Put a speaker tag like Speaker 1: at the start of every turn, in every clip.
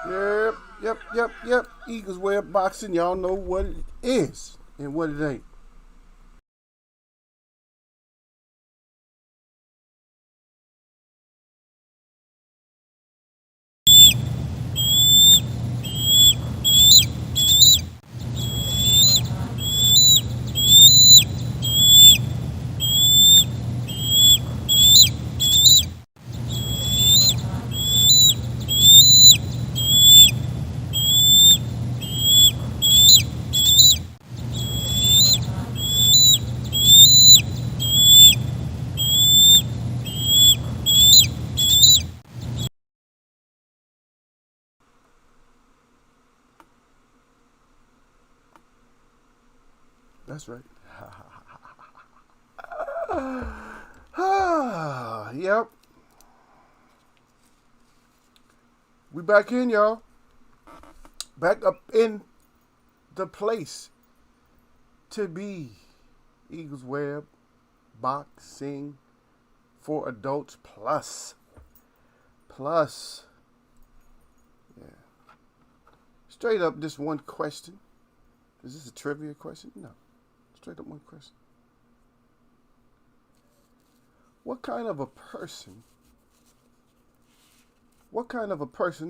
Speaker 1: Yep. Eagles Web Boxing. Y'all know what it is and what it ain't. That's right. Yep. We back in, y'all. Back up in the place to be. Eagles Web Boxing for Adults Plus. Yeah. Straight up, just one question. Is this a trivia question? No. Straight up one question. What kind of a person?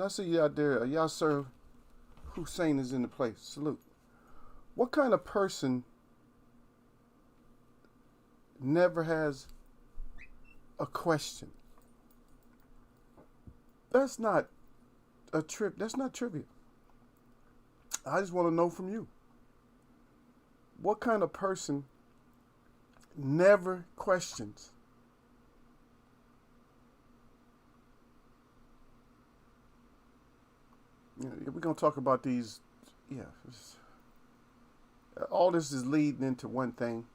Speaker 1: I see you out there. Y'all, sir, Hussein is in the place. Salute. What kind of person never has a question? That's not a trip. That's not trivia. I just want to know from you. What kind of person never questions? You know, we're gonna talk about these. Yeah, all this is leading into one thing.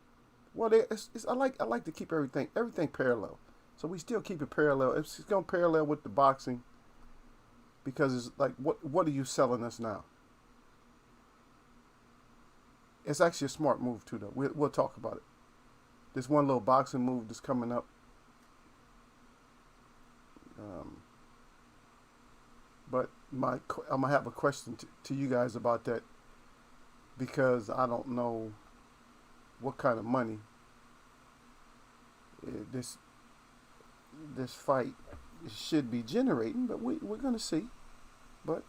Speaker 1: Well, I like to keep everything parallel. So we still keep it parallel. It's gonna parallel with the boxing because it's like what are you selling us now? It's actually a smart move too, though. We'll talk about it. This one little boxing move that's coming up. Um, but I'm gonna have a question to you guys about that because I don't know what kind of money this fight should be generating, but we're gonna see. But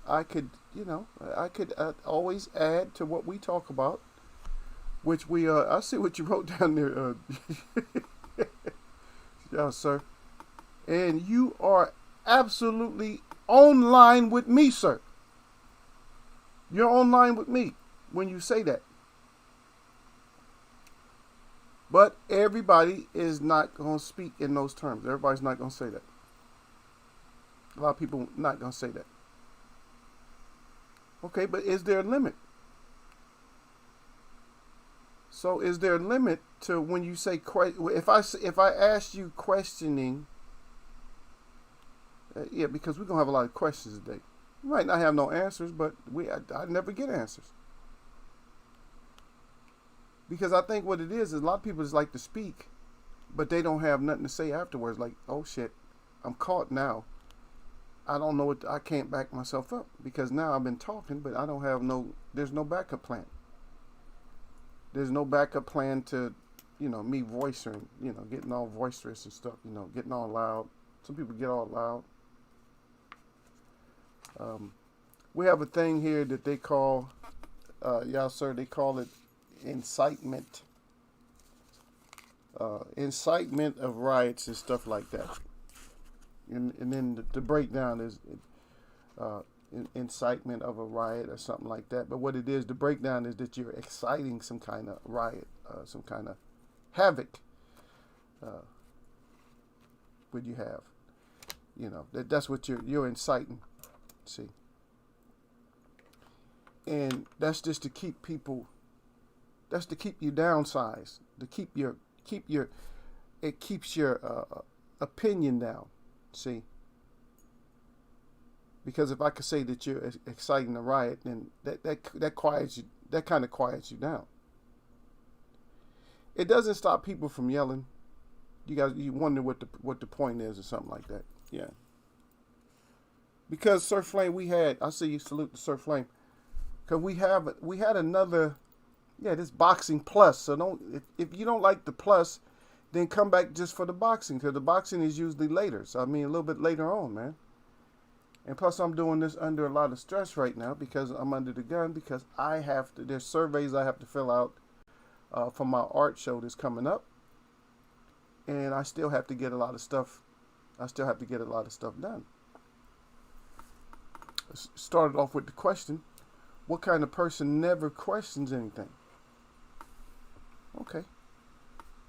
Speaker 1: I could always add to what we talk about, which I see what you wrote down there, yeah, sir, and you are absolutely online with me, sir. You're online with me when you say that. But everybody is not going to speak in those terms. Everybody's not going to say that. A lot of people not going to say that. Okay, but is there a limit? So is there a limit to when you say if I ask you questioning? Yeah, because we're gonna have a lot of questions today. We might not have no answers, but I never get answers because I think what it is a lot of people just like to speak, but they don't have nothing to say afterwards. Like, oh shit, I'm caught now. I don't know I can't back myself up because now I've been talking, but I don't have there's no backup plan. There's no backup plan to, me voicing, getting all boisterous and stuff, getting all loud. Some people get all loud. We have a thing here that they call, yeah, sir, they call it incitement. Incitement of riots and stuff like that. And then the breakdown is incitement of a riot or something like that. But what it is, the breakdown is that you're exciting some kind of riot, some kind of havoc. Would you have? That's what you're inciting. See, and that's just to keep people. That's to keep you downsized. To keep your it keeps your opinion down. See. Because if I could say that you're exciting a riot, then that quiets you. That kind of quiets you down. It doesn't stop people from yelling. You wonder what the point is or something like that. Yeah. Because Sir Flame, I see you, salute to Sir Flame. Because we had another, yeah, this boxing plus. So if you don't like the plus, then come back just for the boxing. Because the boxing is usually later. So I mean, a little bit later on, man. And plus, I'm doing this under a lot of stress right now because I'm under the gun. Because there's surveys I have to fill out for my art show that's coming up. And I still have to get a lot of stuff. Done. Started off with the question, what kind of person never questions anything? Okay.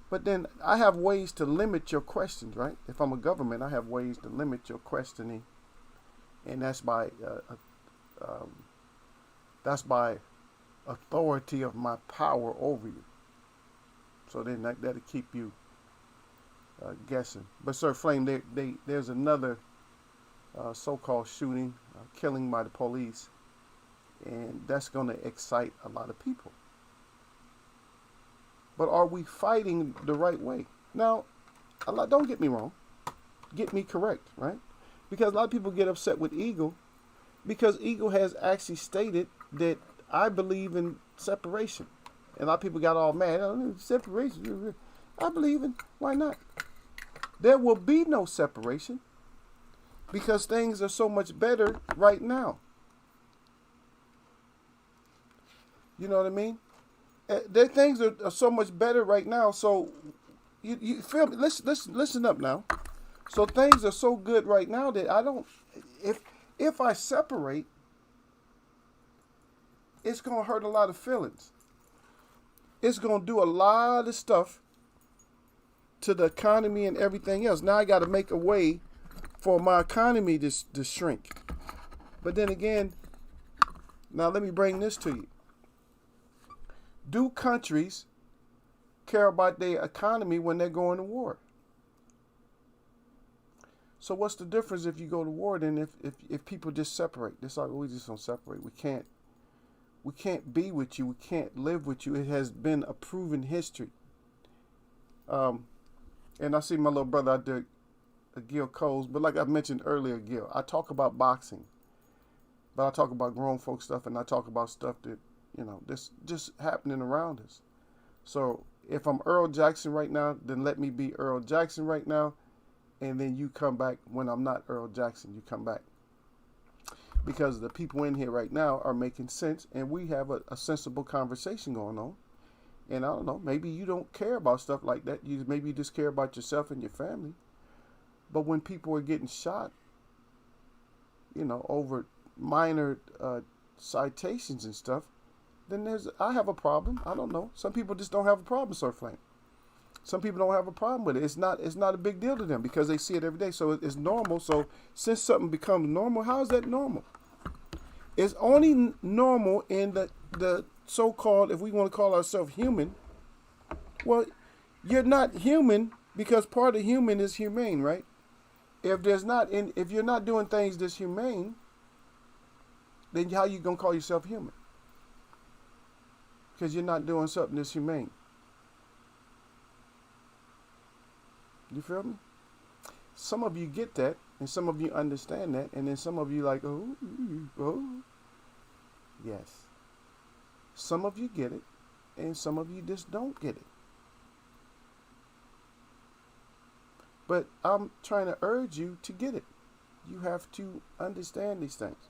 Speaker 1: But then I have ways to limit your questions, right? If I'm a government, I have ways to limit your questioning. And that's by authority of my power over you. So then that'll keep you guessing. But Sir Flame, there's another so-called shooting, killing by the police, and that's going to excite a lot of people. But are we fighting the right way? Now, don't get me wrong. Get me correct, right? Because a lot of people get upset with Eagle because Eagle has actually stated that I believe in separation. And a lot of people got all mad. Oh, separation. I believe in. Why not? There will be no separation because things are so much better right now. You know what I mean? Things are so much better right now. So you feel me? Listen up now. So things are so good right now that I don't. If I separate, it's gonna hurt a lot of feelings. It's gonna do a lot of stuff to the economy and everything else. Now I got to make a way for my economy to shrink. But then again, now let me bring this to you. Do countries care about their economy when they're going to war? So what's the difference if you go to war than if people just separate? This like we just don't separate. We can't be with you. We can't live with you. It has been a proven history. And I see my little brother out there, Gil Coles. But like I mentioned earlier, Gil, I talk about boxing, but I talk about grown folk stuff, and I talk about stuff that this just happening around us. So if I'm Earl Jackson right now, then let me be Earl Jackson right now. And then you come back when I'm not Earl Jackson. You come back. Because the people in here right now are making sense. And we have a sensible conversation going on. And I don't know. Maybe you don't care about stuff like that. Maybe you just care about yourself and your family. But when people are getting shot, over minor citations and stuff, then I have a problem. I don't know. Some people just don't have a problem, Sir Flame. Some people don't have a problem with it. It's not a big deal to them because they see it every day. So it's normal. So since something becomes normal, how is that normal? It's only normal in the so-called, if we want to call ourselves human. Well, you're not human because part of human is humane, right? If you're not doing things that's humane, then how you gonna call yourself human? Because you're not doing something that's humane. You feel me? Some of you get that, and some of you understand that, and then some of you like, oh. Yes. Some of you get it, and some of you just don't get it. But I'm trying to urge you to get it. You have to understand these things.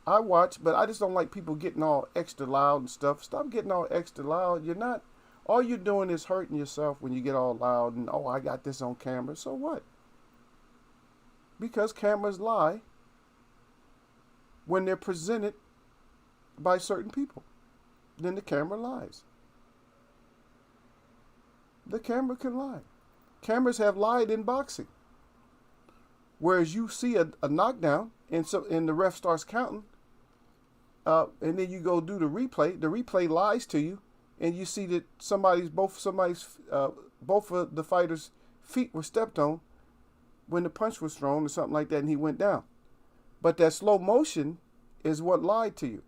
Speaker 1: I watch, but I just don't like people getting all extra loud and stuff. Stop getting all extra loud. All you're doing is hurting yourself when you get all loud and, oh, I got this on camera. So what? Because cameras lie when they're presented by certain people. Then the camera lies. The camera can lie. Cameras have lied in boxing. Whereas you see a knockdown and the ref starts counting, and then you go do the replay lies to you, and you see that both of the fighters' feet were stepped on when the punch was thrown or something like that, and he went down. But that slow motion is what lied to you.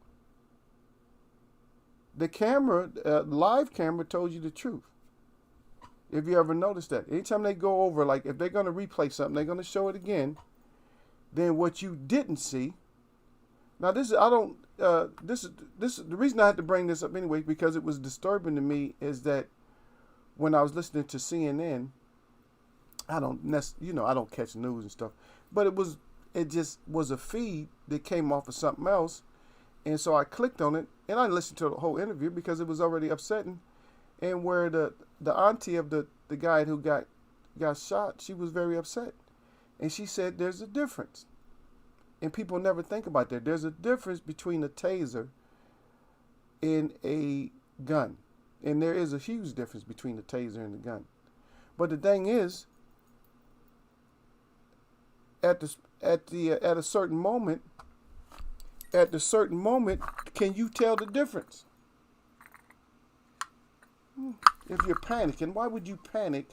Speaker 1: The camera, live camera, told you the truth. If you ever noticed that. Anytime they go over, like if they're going to replay something, they're going to show it again. than what you didn't see. Now this is I don't this is the reason I had to bring this up anyway, because it was disturbing to me, is that when I was listening to CNN, I don't catch news and stuff, but it just was a feed that came off of something else, and so I clicked on it and I listened to the whole interview because it was already upsetting, and where the auntie of the guy who got shot, she was very upset, and she said there's a difference. And people never think about that. There's a difference between a taser and a gun. And there is a huge difference between the taser and the gun. But the thing is, at a certain moment, can you tell the difference? If you're panicking, why would you panic?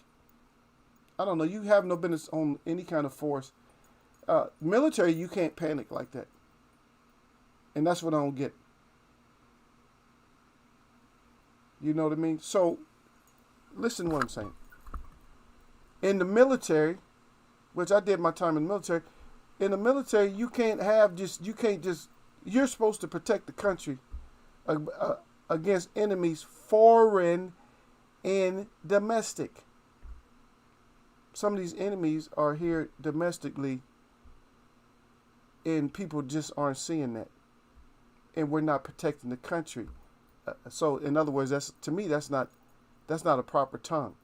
Speaker 1: I don't know. You have no business on any kind of force. Military, you can't panic like that. And that's what I don't get. You know what I mean? So, listen to what I'm saying. In the military, which I did my time in the military, you can't just, you're supposed to protect the country against enemies, foreign and domestic. Some of these enemies are here domestically, and people just aren't seeing that, and we're not protecting the country. So, in other words, that's not a proper tongue.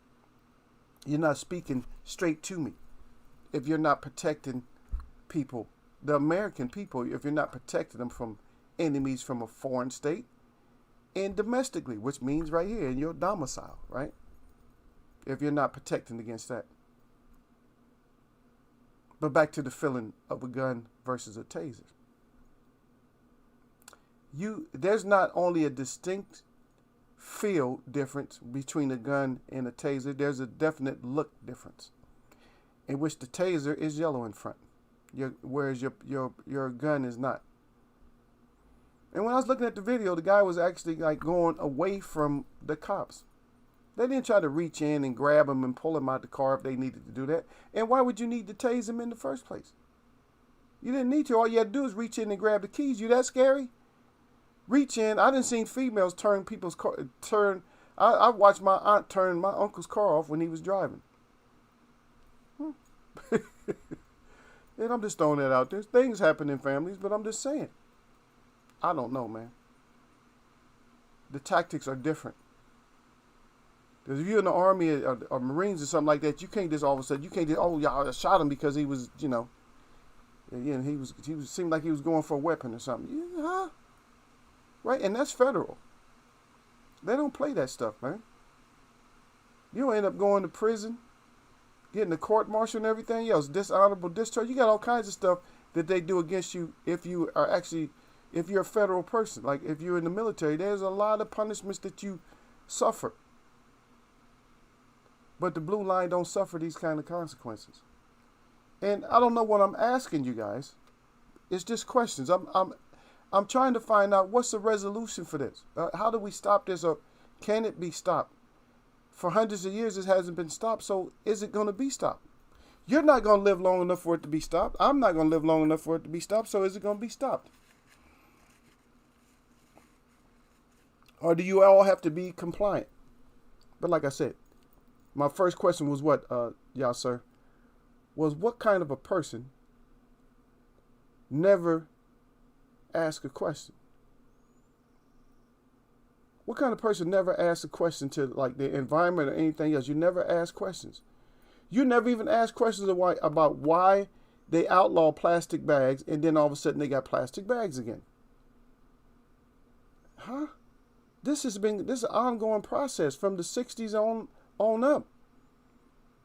Speaker 1: You're not speaking straight to me if you're not protecting people, the American people. If you're not protecting them from enemies from a foreign state and domestically, which means right here in your domicile, right? If you're not protecting against that. But back to the feeling of a gun versus a taser. There's not only a distinct feel difference between a gun and a taser, there's a definite look difference, in which the taser is yellow in front, whereas your gun is not. And when I was looking at the video, the guy was actually like going away from the cops. They didn't try to reach in and grab him and pull him out the car if they needed to do that. And why would you need to tase him in the first place? You didn't need to. All you had to do is reach in and grab the keys. You that scary? Reach in. I didn't see females turn people's car. I watched my aunt turn my uncle's car off when he was driving. And I'm just throwing that out there. Things happen in families, but I'm just saying. I don't know, man. The tactics are different. Because if you're in the Army or Marines or something like that, you can't just all of a sudden, y'all shot him because he was, he seemed like he was going for a weapon or something. Huh? Right? And that's federal. They don't play that stuff, man. You'll end up going to prison, getting a court martial and everything else, dishonorable discharge. You got all kinds of stuff that they do against you if you're a federal person. Like if you're in the military, there's a lot of punishments that you suffer. But the blue line don't suffer these kind of consequences. And I don't know what I'm asking you guys. It's just questions. I'm trying to find out what's the resolution for this. How do we stop this, or can it be stopped? For hundreds of years, it hasn't been stopped. So is it going to be stopped? You're not going to live long enough for it to be stopped. I'm not going to live long enough for it to be stopped. So is it going to be stopped? Or do you all have to be compliant? But like I said, my first question was what, y'all, sir, was what kind of a person never ask a question? What kind of person never asks a question to like the environment or anything else? You never ask questions. You never even ask questions about why they outlaw plastic bags and then all of a sudden they got plastic bags again. Huh? This is an ongoing process from the 60s on up.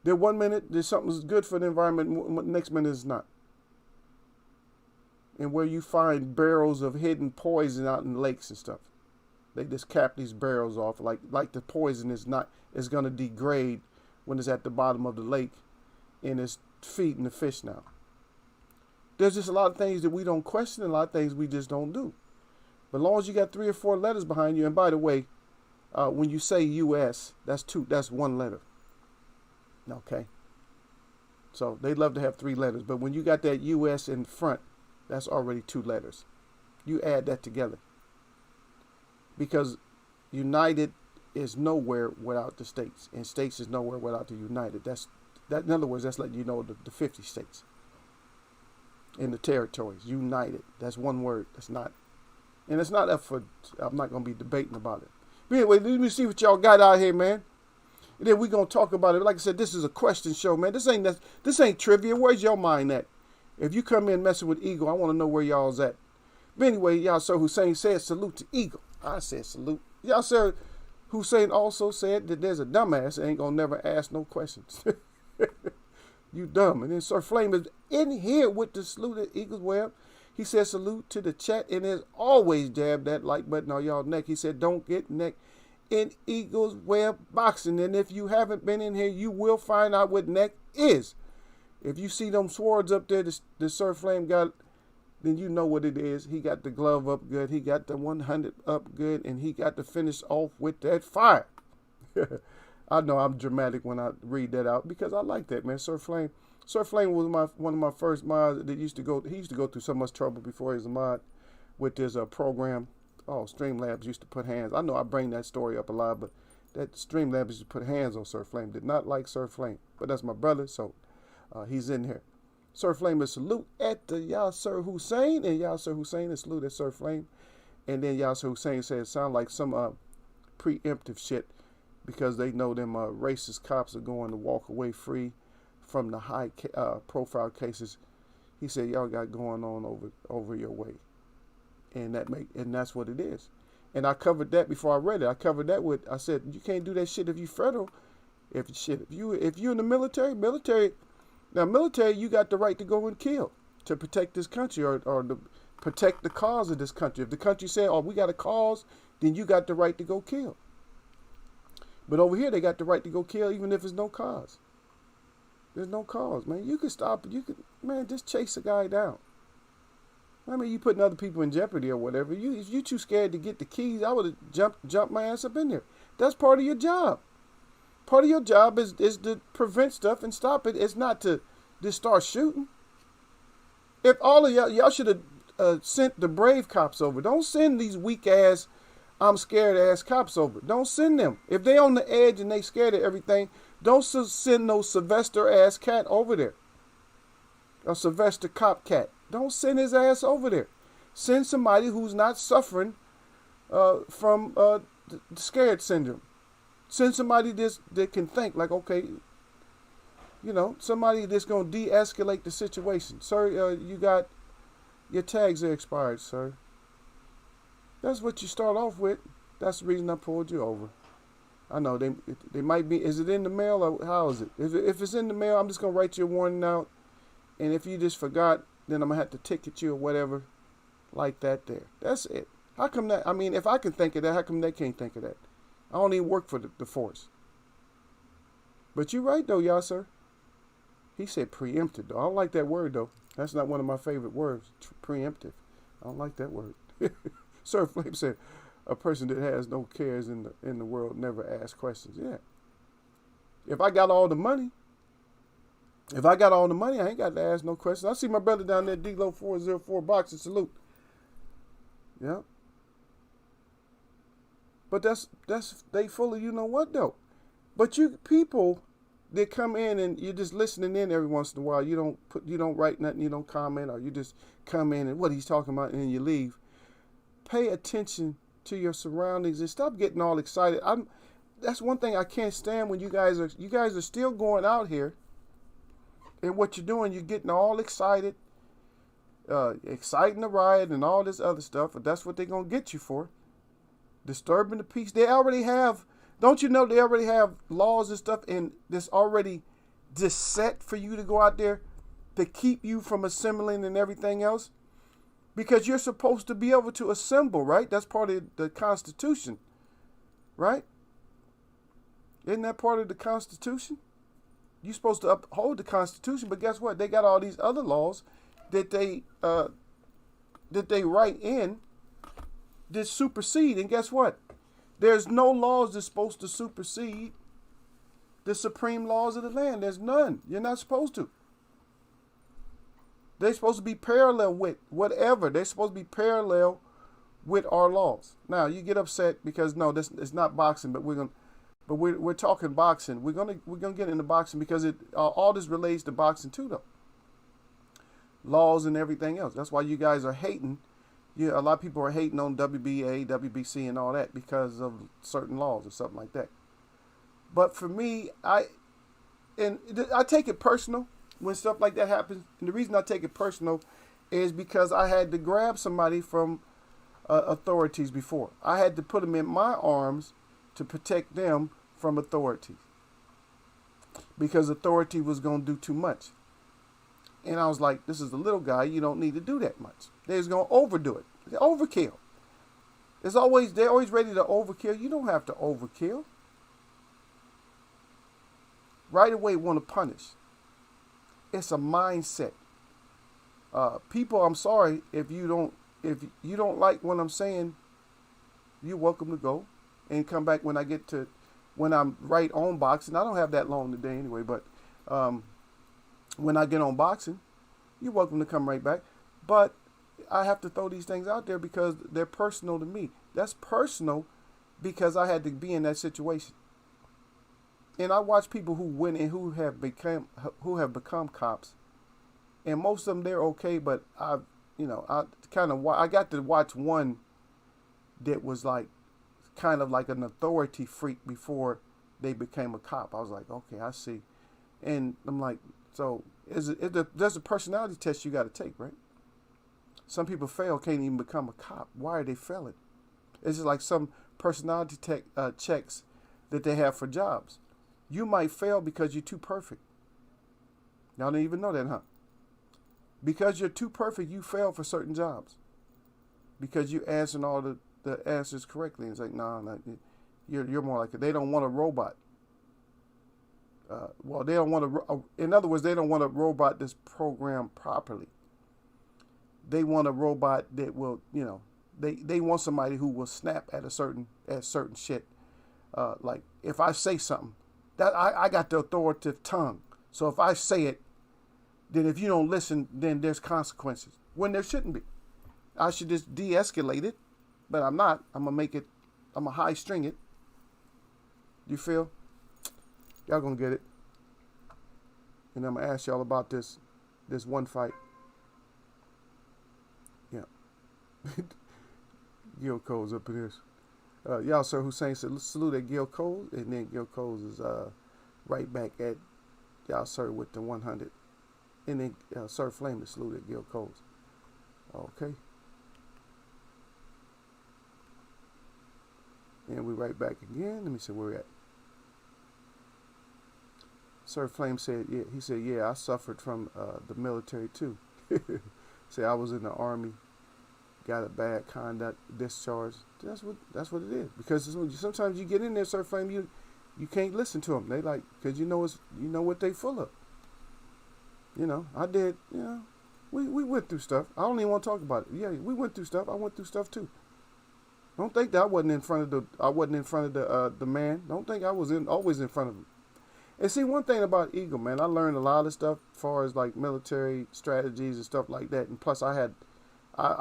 Speaker 1: There 1 minute there's something that's good for the environment, next minute it's not. And where you find barrels of hidden poison out in lakes and stuff. They just cap these barrels off like the poison is going to degrade when it's at the bottom of the lake and it's feeding the fish now. There's just a lot of things that we don't question and a lot of things we just don't do. But as long as you got 3 or 4 letters behind you, and by the way, when you say U.S., that's one letter. Okay. So they love to have 3 letters. But when you got that U.S. in front, that's already 2 letters. You add that together. Because United is nowhere without the states. And states is nowhere without the United. In other words, that's letting you know the 50 states. And the territories. United. That's one word. That's not. And it's not up for, I'm not going to be debating about it. But anyway, let me see what y'all got out here, man. And then we're going to talk about it. Like I said, this is a question show, man. This ain't trivia. Where's your mind at? If you come in messing with Eagle, I want to know where y'all's at. But anyway, Yasser Hussein said salute to Eagle. I said salute. Yasser Hussein also said that there's a dumbass that ain't going to never ask no questions. You dumb. And then Sir Flame is in here with the salute at Eagle's Web. He said salute to the chat, and as always, jab that like button on y'all neck. He said don't get neck in Eagle's Web boxing. And if you haven't been in here, you will find out what neck is. If you see them swords up there, the Sir Flame got, then you know what it is. He got the glove up good. He got the 100 up good, and he got to finish off with that fire. I know I'm dramatic when I read that out because I like that, man. Sir Flame was one of my first mods that used to go. He used to go through so much trouble before he was a mod with this program. Oh, Streamlabs used to put hands. I know I bring that story up a lot, but that Streamlabs used to put hands on Sir Flame. Did not like Sir Flame, but that's my brother, so he's in here. Sir Flame is salute at the Yasser Hussein, and Yasser Hussein is salute at Sir Flame. And then Yasser Hussein says sound like some preemptive shit because they know them racist cops are going to walk away free from the high profile cases. He said y'all got going on over your way, and that's what it is. And I covered that before I read it. I covered that with, I said you can't do that shit if you federal. If you in the military, you got the right to go and kill to protect this country or to protect the cause of this country. If the country said, "Oh, we got a cause," then you got the right to go kill. But over here, they got the right to go kill even if there's no cause. There's no cause, man. You can stop it. Man, just chase a guy down. I mean, you putting other people in jeopardy or whatever. If you too scared to get the keys, I would have jumped my ass up in there. That's part of your job. Part of your job is to prevent stuff and stop it. It's not to just start shooting. If all of y'all should have sent the brave cops over. Don't send these weak ass, I'm scared ass cops over. Don't send them. If they on the edge and they scared of everything, don't send no Sylvester ass cat over there. Or Sylvester cop cat. Don't send his ass over there. Send somebody who's not suffering from the scared syndrome. Send somebody that can think like, okay, somebody that's going to de-escalate the situation. Sir, you got, your tags are expired, sir. That's what you start off with. That's the reason I pulled you over. I know they might be, is it in the mail or how is it? If it's in the mail, I'm just going to write you a warning out. And if you just forgot, then I'm going to have to ticket you or whatever like that there. That's it. How come that, if I can think of that, how come they can't think of that? I don't even work for the force. But you're right, though, y'all, sir. He said preempted, though. I don't like that word, though. That's not one of my favorite words, preemptive. I don't like that word. Sir Flame said, a person that has no cares in the world never asks questions. Yeah. If I got all the money, I ain't got to ask no questions. I see my brother down there, D-Lo 404 boxing salute. Yeah. But that's they full of you know what though. But you people that come in and you're just listening in every once in a while, you don't write nothing, you don't comment, or you just come in and what he's talking about and then you leave. Pay attention to your surroundings and stop getting all excited. That's one thing I can't stand when you guys are still going out here and what you're doing, you're getting all excited, exciting the riot and all this other stuff, but that's what they're gonna get you for. Disturbing the peace. They already have, don't you know they already have laws and stuff and that's already just set for you to go out there to keep you from assembling and everything else? Because you're supposed to be able to assemble, right? That's part of the Constitution, right? Isn't that part of the Constitution? You're supposed to uphold the Constitution, but guess what? They got all these other laws that they write in that supersede. And guess what? There's no laws that's supposed to supersede the supreme laws of the land. There's none. You're not supposed to. They're supposed to be parallel with whatever. They're supposed to be parallel with our laws. Now you get upset because no, this is not boxing, but we're talking boxing. We're gonna get into boxing because it all this relates to boxing too, though. Laws and everything else. That's why you guys are hating. Yeah, a lot of people are hating on WBA, WBC, and all that because of certain laws or something like that. But for me, I take it personal when stuff like that happens. And the reason I take it personal is because I had to grab somebody from authorities before. I had to put them in my arms to protect them from authorities because authority was going to do too much. And I was like, this is a little guy. You don't need to do that much. They're just going to overdo it. Overkill. They're always ready to overkill. You don't have to overkill. Right away want to punish. It's a mindset. People, I'm sorry if you don't like what I'm saying, you're welcome to go and come back when I'm right on boxing. I don't have that long today anyway, but when I get on boxing, you're welcome to come right back. But I have to throw these things out there because they're personal to me. That's personal because I had to be in that situation. And I watch people who win and who have become cops, and most of them they're okay. But I got to watch one that was like kind of like an authority freak before they became a cop. I was like, okay, I see. And I'm like, so there's a personality test you got to take, right? Some people fail, can't even become a cop. Why are they failing? It's just like some personality checks that they have for jobs. You might fail because you're too perfect. Y'all didn't even know that, huh? Because you're too perfect, you fail for certain jobs. Because you answering all the answers correctly. It's like, nah, you're more like they don't want a robot. They don't want in other words, they don't want a robot that's programmed properly. They want a robot that will, they want somebody who will snap at certain shit. Like if I say something, that I got the authoritative tongue. So if I say it, then if you don't listen, then there's consequences. When there shouldn't be. I should just de-escalate it, but I'm not. I'm gonna high string it. You feel? Y'all gonna get it. And I'm gonna ask y'all about this one fight. Yeah. Gil Cole's up in this. Y'all, Sir Hussein said salute at Gil Cole, and then Gil Cole is right back at y'all, Sir, with the 100. And then Sir Flame is salute at Gil Cole's. Okay. And we right back again. Let me see where we're at. Sir Flame said, yeah, he said, yeah, I suffered from the military too. Say I was in the Army, got a bad conduct discharge. That's what it is. Because sometimes you get in there, Sir Flame, you can't listen to them. They like, because you know what they full of. I did. We went through stuff. I don't even want to talk about it. Yeah, we went through stuff. I went through stuff too. Don't think that I wasn't in front of the man. Don't think I was always in front of him. And see, one thing about Eagle, man, I learned a lot of stuff as far as like military strategies and stuff like that. And plus, I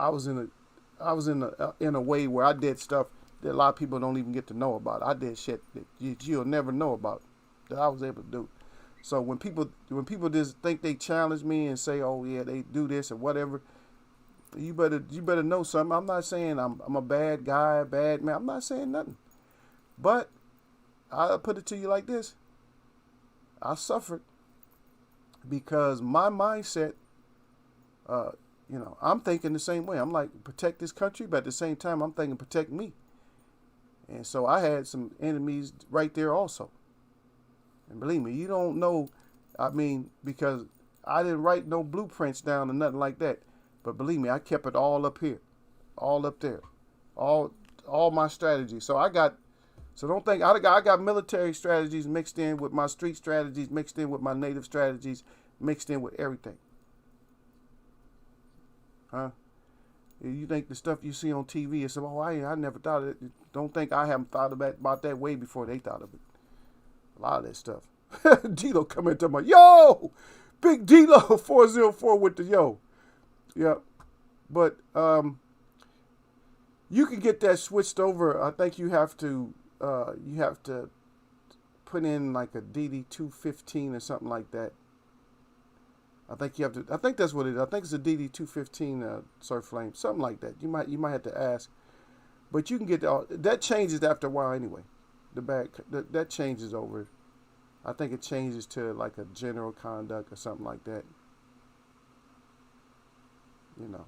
Speaker 1: was in a way where I did stuff that a lot of people don't even get to know about. I did shit that you'll never know about that I was able to do. So when people just think they challenge me and say, oh yeah, they do this or whatever, you better know something. I'm not saying I'm a bad guy, bad man. I'm not saying nothing. But I'll put it to you like this. I suffered because my mindset, I'm thinking the same way. I'm like, protect this country, but at the same time, I'm thinking protect me. And so I had some enemies right there also. And believe me, you don't know, because I didn't write no blueprints down or nothing like that. But believe me, I kept it all up here, all up there, all my strategies. So don't think I got military strategies mixed in with my street strategies, mixed in with my native strategies, mixed in with everything. Huh? You think the stuff you see on TV is, I never thought of it. Don't think I haven't thought about that way before they thought of it. A lot of that stuff. D-Lo come in to my, yo! Big D-Lo 404 with the yo. Yep. But you can get that switched over. I think you have to put in like a DD215 or something like that. I think you have to. I think that's what it is. I think it's a DD215 surf flame, something like that. You might have to ask, but you can get that changes after a while anyway. The back that changes over. I think it changes to like a general conduct or something like that. You know.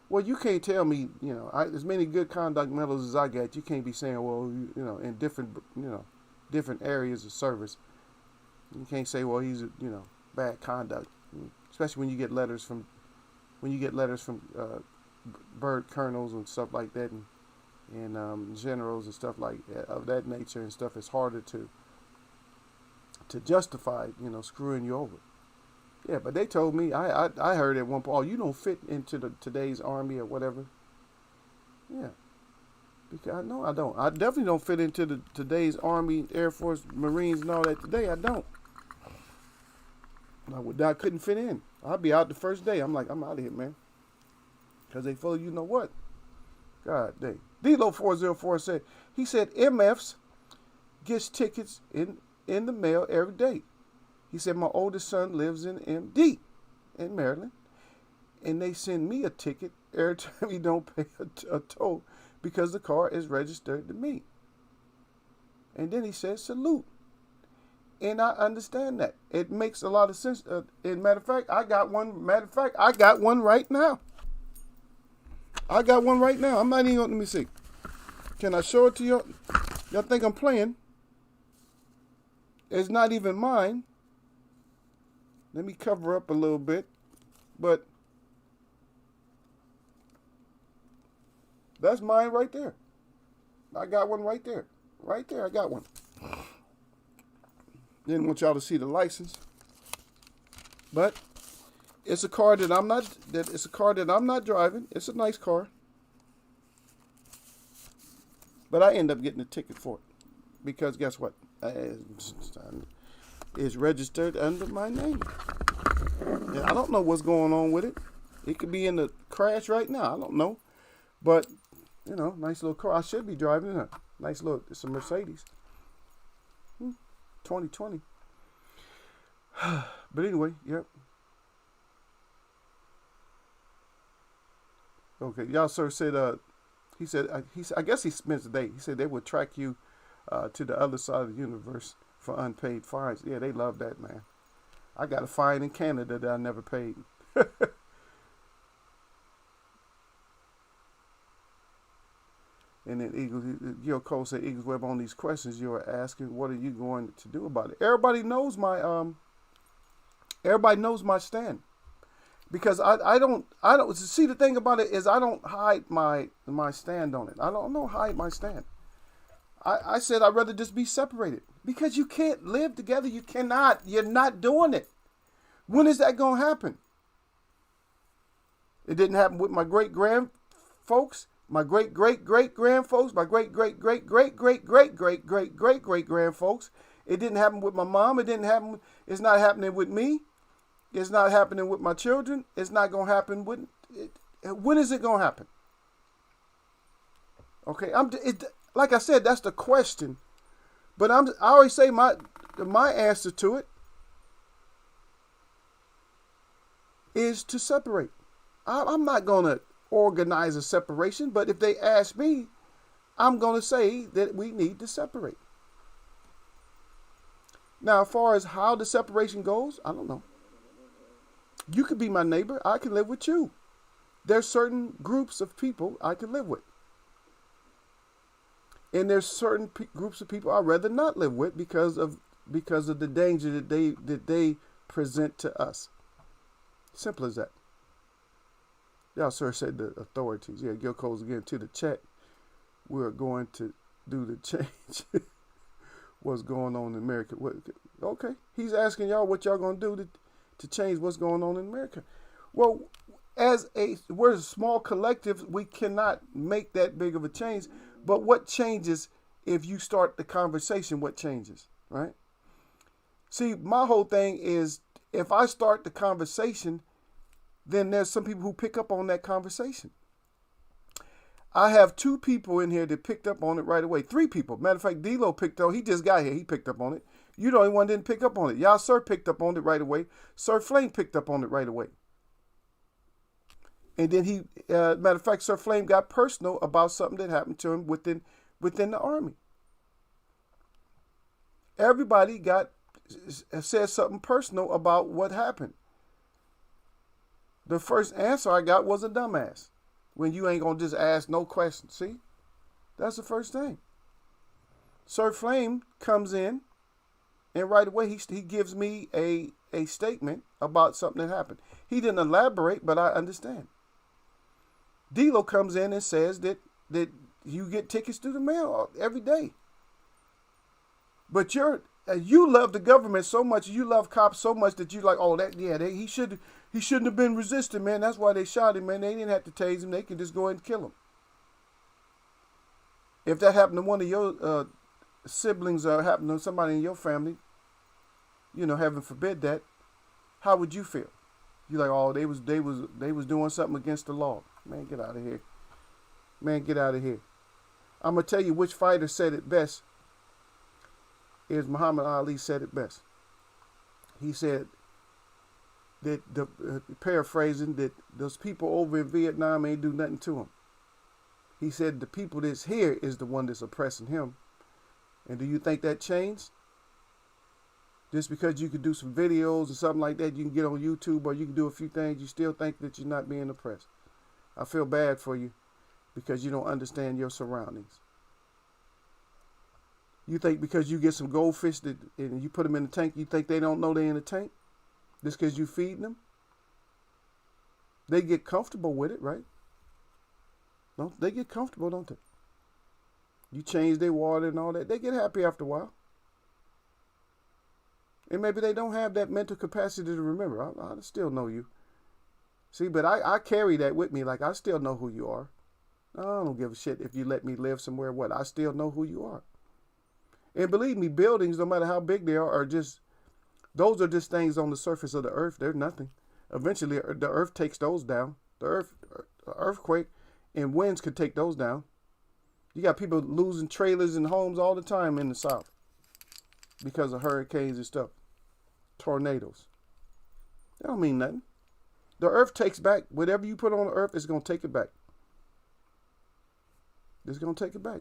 Speaker 1: Well, you can't tell me, as many good conduct medals as I got, you can't be saying, well, in different areas of service, you can't say, well, he's, bad conduct, especially when you get letters from bird colonels and stuff like that, and generals and stuff like that, of that nature and stuff. It's harder to justify, screwing you over. Yeah, but they told me, I heard at one point, oh, you don't fit into today's Army or whatever. Yeah. Because no, I don't. I definitely don't fit into today's Army, Air Force, Marines, and all that today. I don't. I couldn't fit in. I'd be out the first day. I'm like, I'm out of here, man. Because they full of you know what. God dang. D-Lo404 said, he said MFs gets tickets in the mail every day. He said, my oldest son lives in MD in Maryland, and they send me a ticket every time he don't pay a toll because the car is registered to me. And then he says, salute. And I understand that. It makes a lot of sense. Matter of fact, I got one right now. I got one right now. I'm not even going to, let me see. Can I show it to you? Y'all think I'm playing? It's not even mine. Let me cover up a little bit, but that's mine right there. I got one right there. Right there, I got one. Didn't want y'all to see the license, but it's a car that I'm not driving. It's a nice car, but I end up getting a ticket for it because guess what? Is registered under my name. And I don't know what's going on with it. It could be in the crash right now. I don't know. But, nice little car. I should be driving a nice little, it's a Mercedes. 2020. But anyway, yep. Okay, y'all sir said, I guess he spends the day. He said they would track you to the other side of the universe for unpaid fines. Yeah, they love that, man. I got a fine in Canada that I never paid. And then Eagles, Cole said, Eagles Web, on these questions you are asking, what are you going to do about it? Everybody knows my stand. Because I don't see, the thing about it is I don't hide my stand on it. I don't hide my stand. I said I'd rather just be separated because you can't live together. You cannot. You're not doing it. When is that going to happen? It didn't happen with my great-grand folks, my great-great-great-grand folks, my great-great-great-great-great-great-great-great-great-grand folks. It didn't happen with my mom. It didn't happen. It's not happening with me. It's not happening with my children. It's not going to happen with it. When is it going to happen? Okay, like I said, that's the question. But I always say my answer to it is to separate. I'm not going to organize a separation, but if they ask me, I'm going to say that we need to separate. Now, as far as how the separation goes, I don't know. You could be my neighbor. I can live with you. There's certain groups of people I can live with. And there's certain groups of people I'd rather not live with because of the danger that they present to us. Simple as that. Y'all, sir, said the authorities. Yeah, Gil Coles again to the chat. We're going to do the change. What's going on in America? Okay, he's asking y'all what y'all going to do to change what's going on in America. Well, we're a small collective. We cannot make that big of a change. But what changes if you start the conversation? What changes, right? See, my whole thing is if I start the conversation, then there's some people who pick up on that conversation. I have 2 people in here that picked up on it right away. 3 people. Matter of fact, D-Lo picked up. He just got here. He picked up on it. You the only one that didn't pick up on it. Y'all, Sir picked up on it right away. Sir Flame picked up on it right away. And then he, matter of fact, Sir Flame got personal about something that happened to him within the Army. Everybody said something personal about what happened. The first answer I got was a dumbass. When you ain't going to just ask no questions. See? That's the first thing. Sir Flame comes in, and right away he gives me a statement about something that happened. He didn't elaborate, but I understand. D-Lo comes in and says that you get tickets through the mail every day. But you love the government so much, you love cops so much that you like, oh, he shouldn't have been resisting, man. That's why they shot him, man. They didn't have to tase him. They could just go ahead and kill him. If that happened to one of your siblings or happened to somebody in your family, heaven forbid that, how would you feel? You're like, oh, they was doing something against the law. Man, get out of here. Man, get out of here. I'm gonna tell you which fighter said it best. Is Muhammad Ali said it best. He said that, paraphrasing, that those people over in Vietnam ain't do nothing to him. He said the people that's here is the one that's oppressing him. And do you think that changed? Just because you could do some videos or something like that, you can get on YouTube or you can do a few things, you still think that you're not being oppressed. I feel bad for you because you don't understand your surroundings. You think because you get some goldfish and you put them in the tank, you think they don't know they're in the tank? Just because you feeding them? They get comfortable with it, right? They get comfortable, don't they? You change their water and all that. They get happy after a while. And maybe they don't have that mental capacity to remember. I still know you. See, but I carry that with me. Like, I still know who you are. I don't give a shit if you let me live somewhere. What? I still know who you are. And believe me, buildings, no matter how big they are those are just things on the surface of the earth. They're nothing. Eventually, the earth takes those down. The earthquake and winds could take those down. You got people losing trailers and homes all the time in the South because of hurricanes and stuff. Tornadoes. That don't mean nothing. The earth takes back. Whatever you put on the earth, it's going to take it back. It's going to take it back.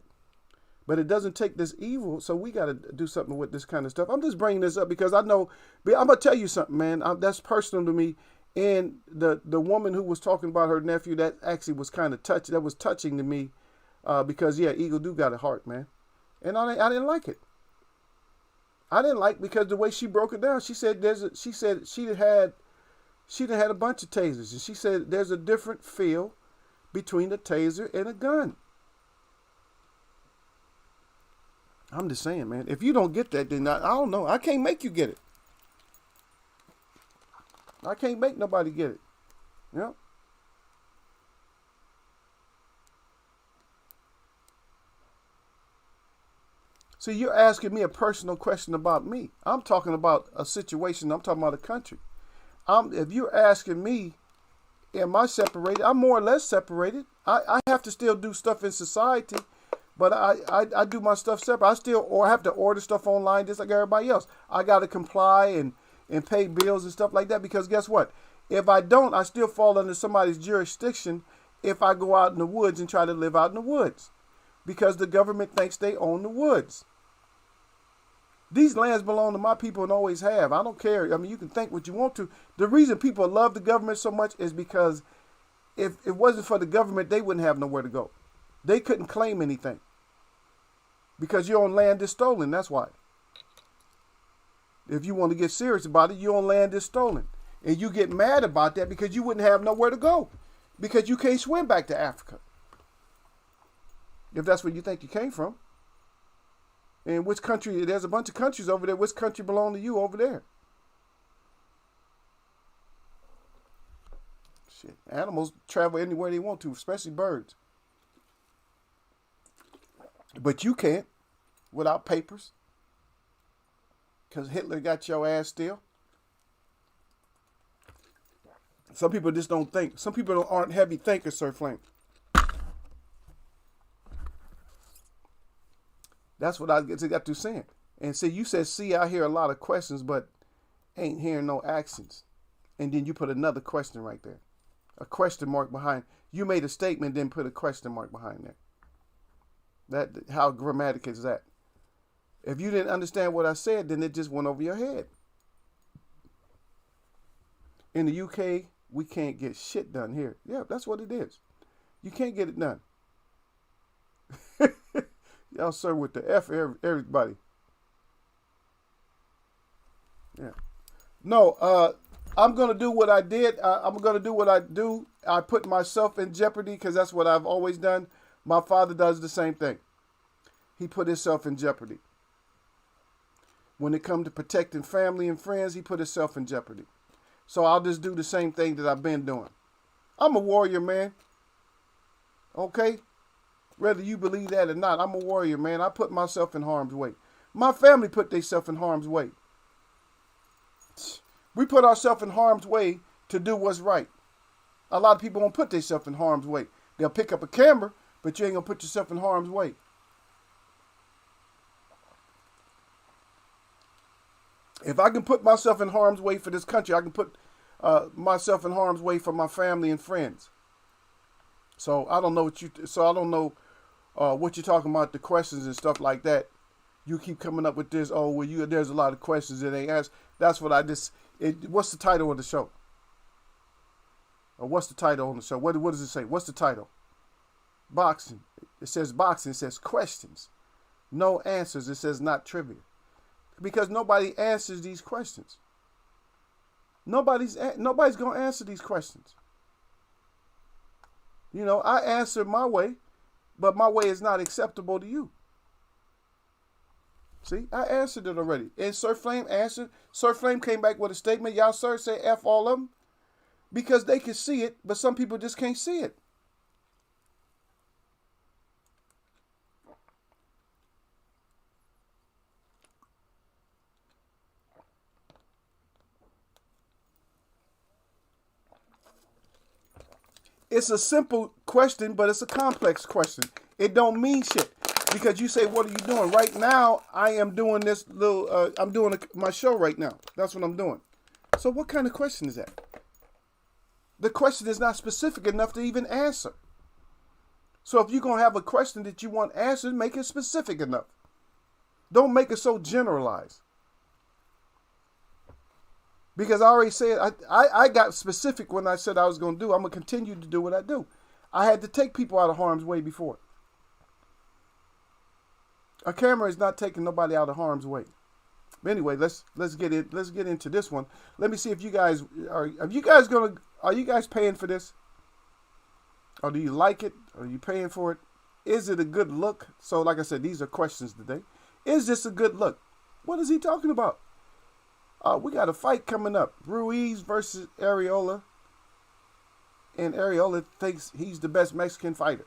Speaker 1: But it doesn't take this evil, so we got to do something with this kind of stuff. I'm just bringing this up because I know, I'm going to tell you something, man. That's personal to me. And the woman who was talking about her nephew, that actually was kind of touching. That was touching to me because, yeah, Eagle do got a heart, man. And I didn't like it. I didn't like because the way she broke it down. She said she had a bunch of tasers. And she said there's a different feel between a taser and a gun. I'm just saying, man. If you don't get that, then I don't know. I can't make you get it. I can't make nobody get it. Yeah. See, you're asking me a personal question about me. I'm talking about a situation. I'm talking about a country. If you're asking me, am I separated? I'm more or less separated. I have to still do stuff in society. But I do my stuff separate. I have to order stuff online just like everybody else. I got to comply and pay bills and stuff like that because guess what? If I don't, I still fall under somebody's jurisdiction if I go out in the woods and try to live out in the woods because the government thinks they own the woods. These lands belong to my people and always have. I don't care. I mean, you can think what you want to. The reason people love the government so much is because if it wasn't for the government, they wouldn't have nowhere to go. They couldn't claim anything. Because you're on land that's stolen, that's why. If you want to get serious about it, you're on land that's stolen. And you get mad about that because you wouldn't have nowhere to go. Because you can't swim back to Africa. If that's where you think you came from. And which country, there's a bunch of countries over there. Which country belong to you over there? Shit, animals travel anywhere they want to, especially birds. But you can't without papers. Because Hitler got your ass still. Some people just don't think. Some people aren't heavy thinkers, Sir Flame. That's what I got to saying. And see, you said, see, I hear a lot of questions, but ain't hearing no actions. And then you put another question right there. A question mark behind. You made a statement, then put a question mark behind there. That, how grammatic is that? If you didn't understand what I said, then it just went over your head. In the UK, we can't get shit done here. Yeah, that's what it is. You can't get it done. Y'all, sir, with the F, everybody. Yeah. No, I'm going to do what I did. I'm going to do what I do. I put myself in jeopardy because that's what I've always done. My father does the same thing. He put himself in jeopardy. When it comes to protecting family and friends, he put himself in jeopardy. So I'll just do the same thing that I've been doing. I'm a warrior, man. Okay? Whether you believe that or not, I'm a warrior, man. I put myself in harm's way. My family put themselves in harm's way. We put ourselves in harm's way to do what's right. A lot of people won't put themselves in harm's way. They'll pick up a camera, but you ain't going to put yourself in harm's way. If I can put myself in harm's way for this country, I can put myself in harm's way for my family and friends. So I don't know what what you're talking about, the questions and stuff like that. You keep coming up with this. Oh, well, there's a lot of questions that ain't asked. That's what what's the title of the show? Or what's the title on the show? What does it say? What's the title? Boxing. It says boxing. It says questions. No answers. It says not trivia. Because nobody answers these questions. Nobody's going to answer these questions. You know, I answer my way, but my way is not acceptable to you. See, I answered it already. And Sir Flame answered. Sir Flame came back with a statement. Y'all, sir, say F all of them. Because they can see it, but some people just can't see it. It's a simple question, but it's a complex question. It don't mean shit. Because you say, what are you doing? Right now, I am doing this little, I'm doing my show right now. That's what I'm doing. So what kind of question is that? The question is not specific enough to even answer. So if you're going to have a question that you want answered, make it specific enough. Don't make it so generalized. Because I already said, I got specific when I said I was going to do. I'm going to continue to do what I do. I had to take people out of harm's way before. A camera is not taking nobody out of harm's way. But anyway, let's get into this one. Let me see if you guys are you guys paying for this? Or do you like it? Are you paying for it? Is it a good look? So like I said, these are questions today. Is this a good look? What is he talking about? We got a fight coming up. Ruiz versus Arreola. And Arreola thinks he's the best Mexican fighter.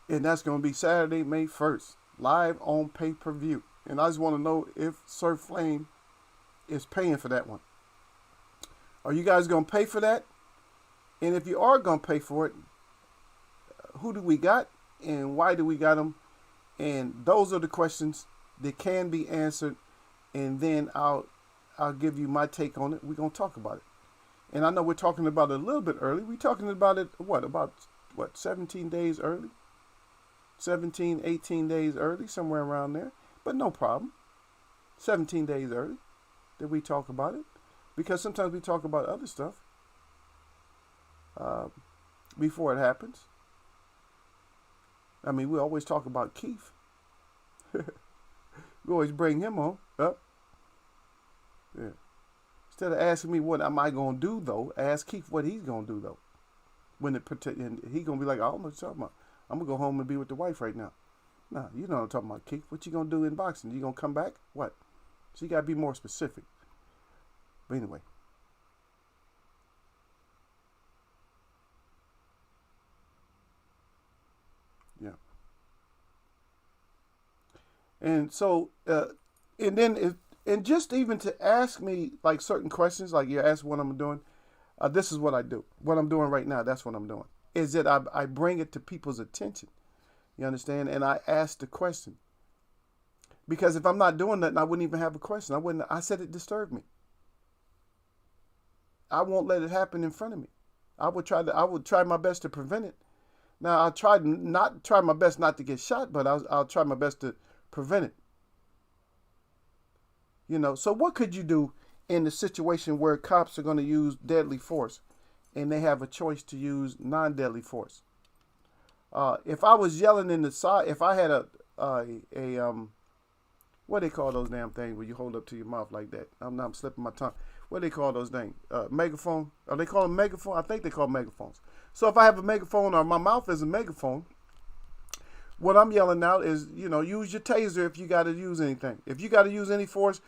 Speaker 1: And that's going to be Saturday, May 1st. Live on pay-per-view. And I just want to know if Sir Flame is paying for that one. Are you guys going to pay for that? And if you are going to pay for it, who do we got? And why do we got them? And those are the questions that can be answered. And then I'll give you my take on it. We're going to talk about it. And I know we're talking about it a little bit early. We're talking about it, about 17 days early? 17, 18 days early, somewhere around there. But no problem. 17 days early that we talk about it. Because sometimes we talk about other stuff before it happens. I mean, we always talk about Keith. We always bring him on up. Yeah. Instead of asking me what am I going to do, though, ask Keith what he's going to do, though. And he's going to be like, I don't know what you're talking about. I'm going to go home and be with the wife right now. Nah, you know what I'm talking about, Keith. What you going to do in boxing? You going to come back? What? So you got to be more specific. But anyway. Yeah. And so, and then and just even to ask me like certain questions, like you ask what I'm doing, this is what I do. What I'm doing right now, that's what I'm doing. Is that I bring it to people's attention. You understand? And I ask the question. Because if I'm not doing nothing, I wouldn't even have a question. I said it disturbed me. I won't let it happen in front of me. I would try my best to prevent it. Now I'll try my best not to get shot, but I'll try my best to prevent it. You know, so what could you do in the situation where cops are going to use deadly force and they have a choice to use non-deadly force? If I was yelling in the side, if I had what do they call those damn things where you hold up to your mouth like that? I'm slipping my tongue. What do they call those things? Megaphone? Are they call them megaphone? I think they call megaphones. So if I have a megaphone or my mouth is a megaphone, what I'm yelling out is, you know, use your taser if you got to use anything. If you got to use any force,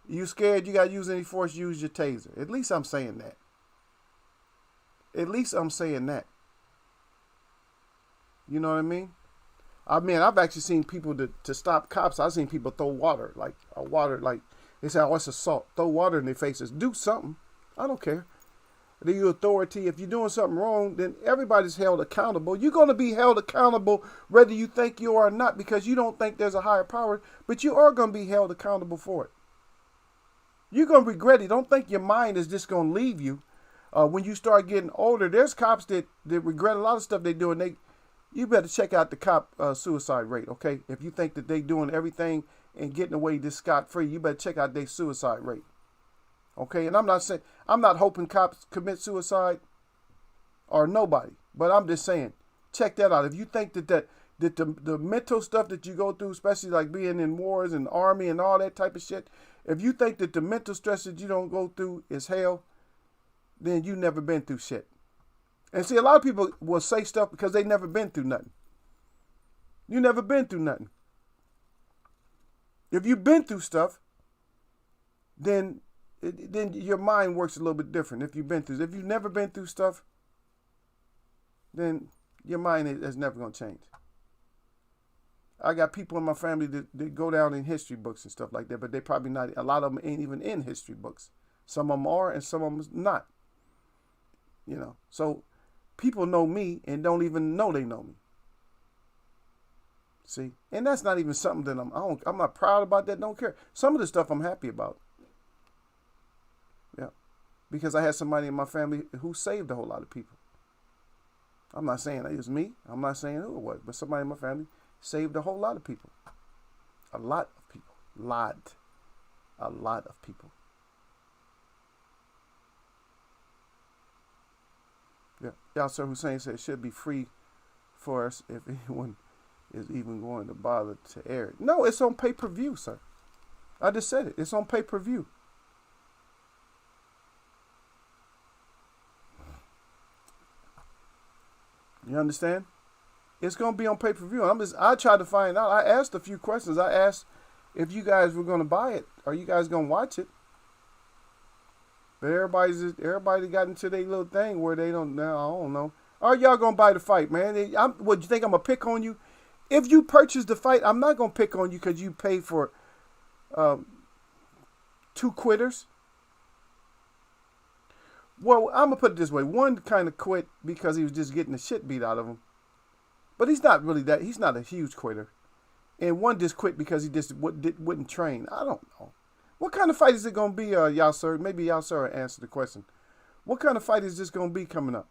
Speaker 1: you scared you got to use any force, use your taser. At least I'm saying that. At least I'm saying that. You know what I mean? I've actually seen people to stop cops. I've seen people throw water, like they say, oh, it's assault. Throw water in their faces. Do something. I don't care. The authority, if you're doing something wrong, then everybody's held accountable. You're going to be held accountable whether you think you are or not, because you don't think there's a higher power, but you are going to be held accountable for it. You're going to regret it. Don't think your mind is just going to leave you. When you start getting older, there's cops that regret a lot of stuff they do, and you better check out the cop suicide rate, okay? If you think that they doing everything and getting away this scot-free, you better check out their suicide rate, okay? And I'm not hoping cops commit suicide or nobody, but I'm just saying, check that out. If you think that the mental stuff that you go through, especially like being in wars and army and all that type of shit, if you think that the mental stress that you don't go through is hell, then you never been through shit. And see, a lot of people will say stuff because they never been through nothing. You never been through nothing. If you've been through stuff, then your mind works a little bit different. If you've never been through stuff, then your mind is never going to change. I got people in my family that go down in history books and stuff like that, but they probably not. A lot of them ain't even in history books. Some of them are, and some of them not. You know, so people know me and don't even know they know me. See, and that's not even something that I'm not proud about. That don't care. Some of the stuff I'm happy about. Yeah, because I had somebody in my family who saved a whole lot of people. I'm not saying it was me. I'm not saying who it was, but somebody in my family saved a whole lot of people. A lot of people. A lot of people. Yeah. Yasser Hussein said it should be free for us if anyone is even going to bother to air it. No, it's on pay-per-view, sir. I just said it. It's on pay-per-view. You understand? It's going to be on pay-per-view. I tried to find out. I asked a few questions. I asked if you guys were going to buy it. Are you guys going to watch it? But everybody got into their little thing where they don't know. I don't know. Are y'all going to buy the fight, man? What, you think I'm going to pick on you? If you purchase the fight, I'm not going to pick on you because you paid for 2 quitters. Well, I'm going to put it this way. One kind of quit because he was just getting the shit beat out of him. But he's not really that. He's not a huge quitter. And one just quit because he just wouldn't train. I don't know. What kind of fight is it going to be, Yasser? Maybe Yasser will answer the question. What kind of fight is this going to be coming up?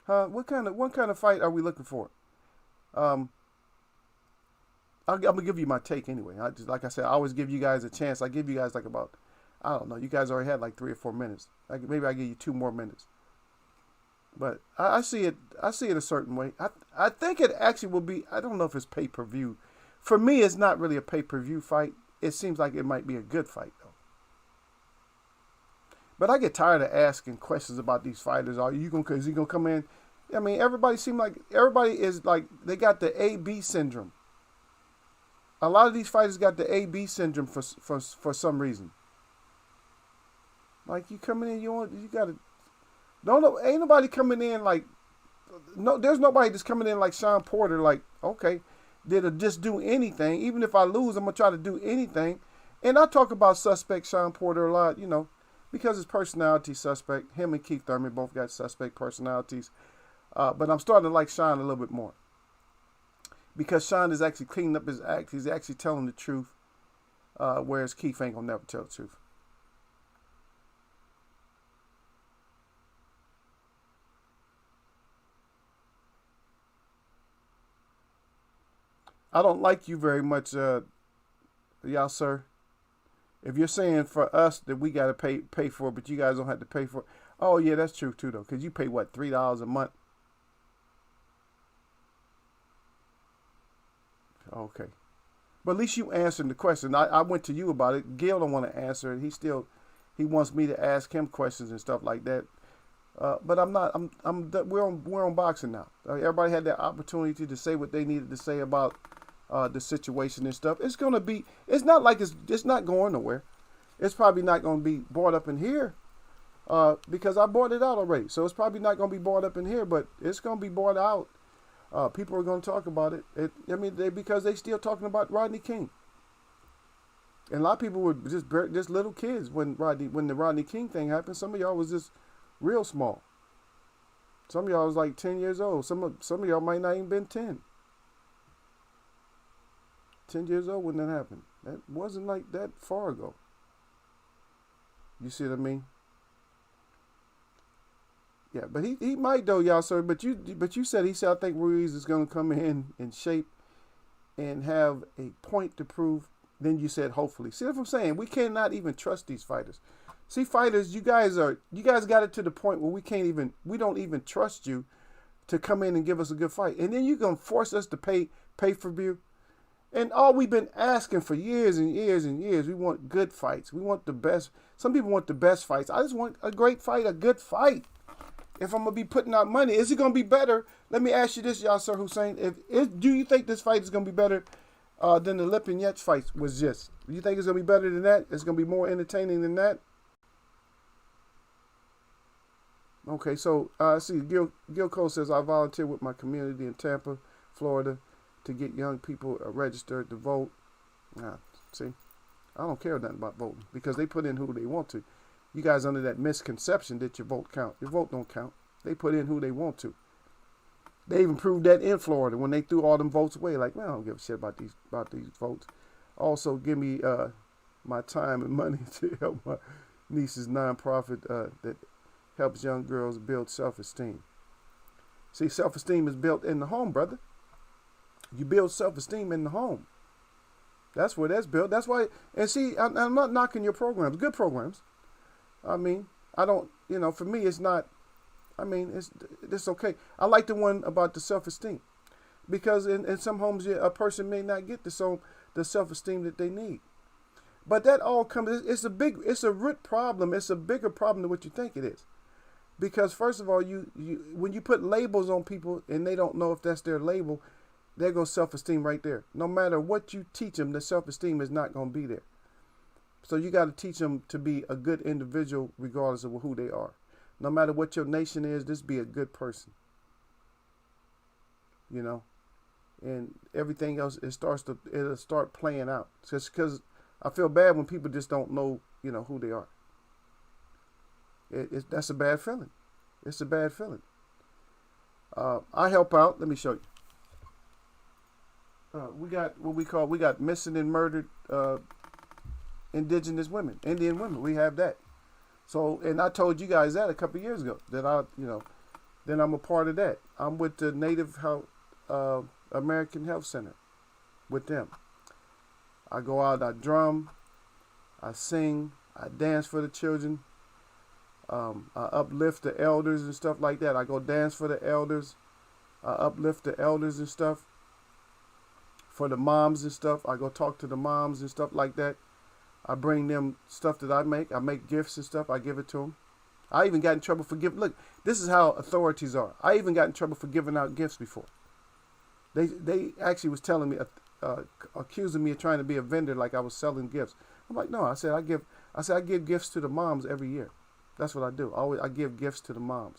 Speaker 1: What kind of fight are we looking for? I'm gonna give you my take anyway. Like I said, I always give you guys a chance. I give you guys like about, I don't know. You guys already had like 3 or 4 minutes. Maybe I give you 2 more minutes. But I see it a certain way. I think it actually will be. I don't know if it's pay-per-view. For me, it's not really a pay-per-view fight. It seems like it might be a good fight though. But I get tired of asking questions about these fighters. Is he gonna come in? I mean, everybody is like they got the AB syndrome. A lot of these fighters got the AB syndrome for some reason. Like you coming in, you gotta. Ain't nobody coming in like. No, there's nobody that's coming in like Sean Porter. Like, okay, that'll just do anything. Even if I lose, I'm going to try to do anything. And I talk about suspect Sean Porter a lot, because his personality suspect. Him and Keith Thurman both got suspect personalities. But I'm starting to like Sean a little bit more. Because Sean is actually cleaning up his act. He's actually telling the truth. Whereas Keith ain't going to never tell the truth. I don't like you very much, y'all, sir. If you're saying for us that we got to pay for it, but you guys don't have to pay for it. Oh, yeah, that's true, too, though. Because you pay, what, $3 a month? Okay. But at least you answered the question. I went to you about it. Gil don't want to answer it. He wants me to ask him questions and stuff like that. But I'm not. We're on boxing now. Everybody had that opportunity to say what they needed to say about the situation and stuff. It's gonna be. It's not like it's not going nowhere. It's probably not going to be brought up in here because I brought it out already. So it's probably not going to be brought up in here, but it's going to be brought out. People are going to talk about it. Because they still talking about Rodney King. And a lot of people were just little kids when the Rodney King thing happened. Some of y'all was just real small. Some of y'all was like 10 years old. Some of y'all might not even been 10. 10 years old when that happened. That wasn't like that far ago. You see what I mean? Yeah, but he might though, y'all, sir. But you said I think Ruiz is going to come in shape and have a point to prove. Then you said hopefully. See what I'm saying? We cannot even trust these fighters. See, fighters, you guys got it to the point where we don't even trust you to come in and give us a good fight. And then you're going to force us to pay for view. And all we've been asking for years and years and years, we want good fights. We want the best. Some people want the best fights. I just want a great fight, a good fight. If I'm going to be putting out money, is it going to be better? Let me ask you this, Yasser Hussein. Do you think this fight is going to be better than the Lip and Yates fight was just? Do you think it's going to be better than that? It's going to be more entertaining than that? Okay, so see, Gil Cole says, I volunteer with my community in Tampa, Florida, to get young people registered to vote. See, I don't care nothing about voting because they put in who they want to. You guys under that misconception that your vote count. Your vote don't count. They put in who they want to. They even proved that in Florida when they threw all them votes away. Like, man, I don't give a shit about these votes. Also, give me my time and money to help my niece's nonprofit that helps young girls build self-esteem. See, self-esteem is built in the home, brother. You build self-esteem in the home. That's where that's built. That's why. And see, I'm not knocking your programs. Good programs. I mean, I don't, for me, it's not, it's okay. I like the one about the self-esteem because in some homes, a person may not get the self-esteem that they need. But that all comes, it's a root problem. It's a bigger problem than what you think it is. Because first of all, when you put labels on people and they don't know if that's their label, there goes self-esteem right there. No matter what you teach them, the self-esteem is not going to be there. So you got to teach them to be a good individual regardless of who they are. No matter what your nation is, just be a good person. And everything else, it'll start playing out. Just because I feel bad when people just don't know, who they are. That's a bad feeling. It's a bad feeling. I help out. Let me show you. We got missing and murdered indigenous women, Indian women. We have that. So, and I told you guys that a couple of years ago that then I'm a part of that. I'm with the Native American Health Center with them. I go out, I drum, I sing, I dance for the children. I uplift the elders and stuff like that. I go dance for the elders. I uplift the elders and stuff. For the moms and stuff, I go talk to the moms and stuff like that. I bring them stuff that I make. I make gifts and stuff. I give it to them. I even got in trouble for giving. Look, this is how authorities are. I even got in trouble for giving out gifts before. They actually was telling me, accusing me of trying to be a vendor, like I was selling gifts. I'm like, no. I said I give gifts to the moms every year. That's what I do. I give gifts to the moms.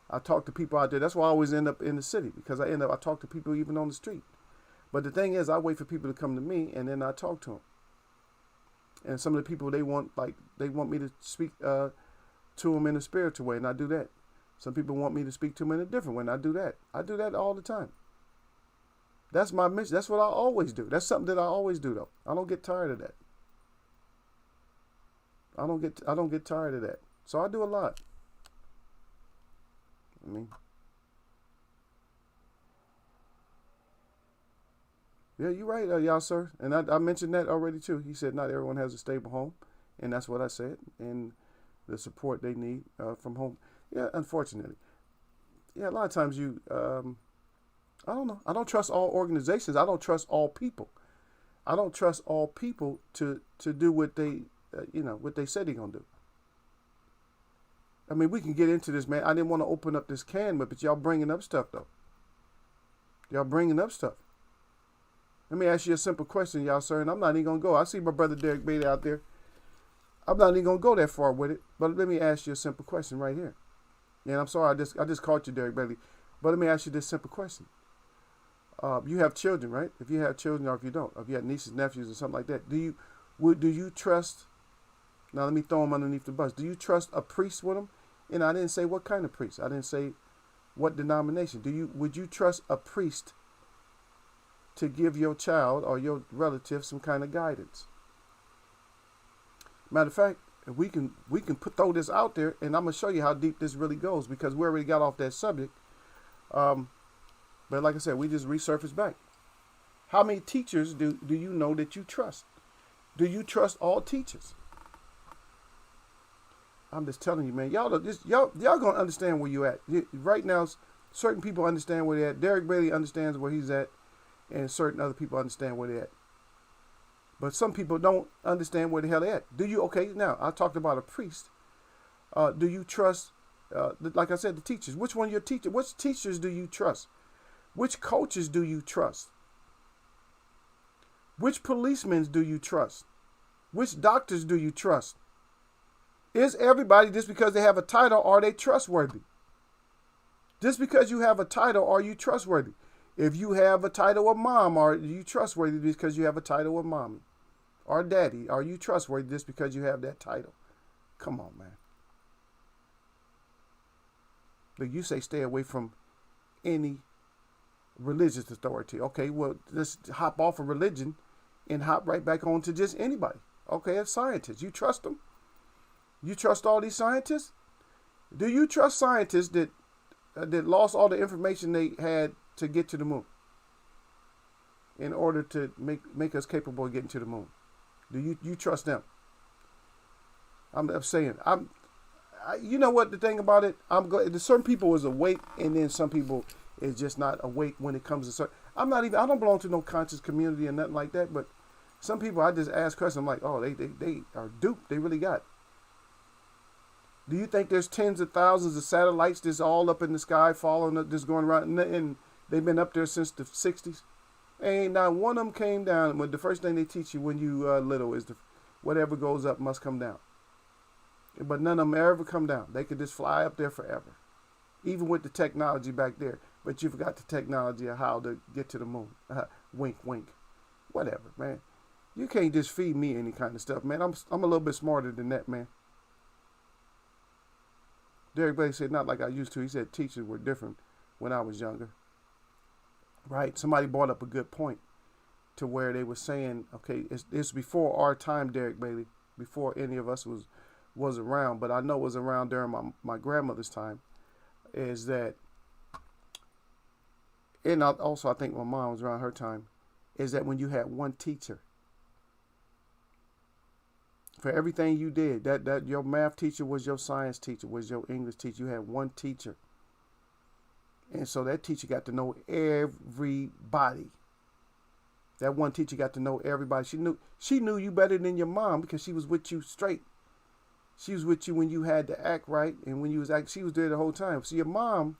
Speaker 1: I talk to people out there. That's why I always end up in the city because I talk to people even on the street. But the thing is, I wait for people to come to me, and then I talk to them. And some of the people, they want me to speak to them in a spiritual way, and I do that. Some people want me to speak to them in a different way, and I do that. I do that all the time. That's my mission. That's what I always do. That's something that I always do, though. I don't get tired of that. I don't get tired of that. So I do a lot. I mean, yeah, you're right, y'all, sir. And I mentioned that already too. He said not everyone has a stable home, and that's what I said. And the support they need from home. Yeah, unfortunately. Yeah, a lot of times I don't know. I don't trust all organizations. I don't trust all people. I don't trust all people to do what they, what they said they're gonna do. I mean, we can get into this, man. I didn't want to open up this can, but y'all bringing up stuff though. Y'all bringing up stuff. Let me ask you a simple question, y'all, sir, and I'm not even gonna go. I see my brother Derek Bailey out there. I'm not even gonna go that far with it, but let me ask you a simple question right here. And I'm sorry, I just called you Derek Bailey, but let me ask you this simple question. You have children, right? If you have children, or if you don't, if you have nieces, nephews, or something like that, do you trust? Now let me throw them underneath the bus. Do you trust a priest with them? And I didn't say what kind of priest. I didn't say what denomination. Would you trust a priest to give your child or your relative some kind of guidance? Matter of fact, we can throw this out there, and I'm gonna show you how deep this really goes, because we already got off that subject. But like I said, we just resurfaced back. How many teachers do you know that you trust? Do you trust all teachers? I'm just telling you, man. Y'all gonna understand where you at. Right now, certain people understand where they're at. Derek Bailey understands where he's at, and certain other people understand where they're at. But some people don't understand where the hell they're at. Do you? Okay, now, I talked about a priest. Do you trust, like I said, the teachers? Which one of your teachers? Which teachers do you trust? Which coaches do you trust? Which policemen do you trust? Which doctors do you trust? Is everybody, just because they have a title, are they trustworthy? Just because you have a title, are you trustworthy? If you have a title of mom, are you trustworthy because you have a title of mommy? Or daddy, are you trustworthy just because you have that title? Come on, man. But you say stay away from any religious authority. Okay, well, let's hop off of religion and hop right back on to just anybody. Okay, as scientists. You trust them? You trust all these scientists? Do you trust scientists that lost all the information they had to get to the moon in order to make us capable of getting to the moon? Do you trust them? I'm saying, you know what the thing about it? There's certain people is awake, and then some people is just not awake when it comes to certain. I don't belong to no conscious community or nothing like that, but some people I just ask questions. I'm like, oh, they are duped. They really got. Do you think there's tens of thousands of satellites just all up in the sky, following up, just going around, and they've been up there since the 60s? Ain't not one of them came down. But the first thing they teach you when you little is whatever goes up must come down. But none of them ever come down. They could just fly up there forever, even with the technology back there. But you forgot the technology of how to get to the moon. Wink, wink. Whatever, man. You can't just feed me any kind of stuff, man. I'm a little bit smarter than that, man. Derek Bailey said, not like I used to. He said teachers were different when I was younger. Right? Somebody brought up a good point to where they were saying, okay, it's before our time, Derek Bailey, before any of us was around, but I know it was around during my grandmother's time, is that, and also I think my mom was around her time, is that when you had one teacher, for everything you did, that your math teacher was your science teacher, was your English teacher. You had one teacher. And so that teacher got to know everybody. That one teacher got to know everybody. She knew you better than your mom because she was with you straight. She was with you when you had to act right, and when you was she was there the whole time. So your mom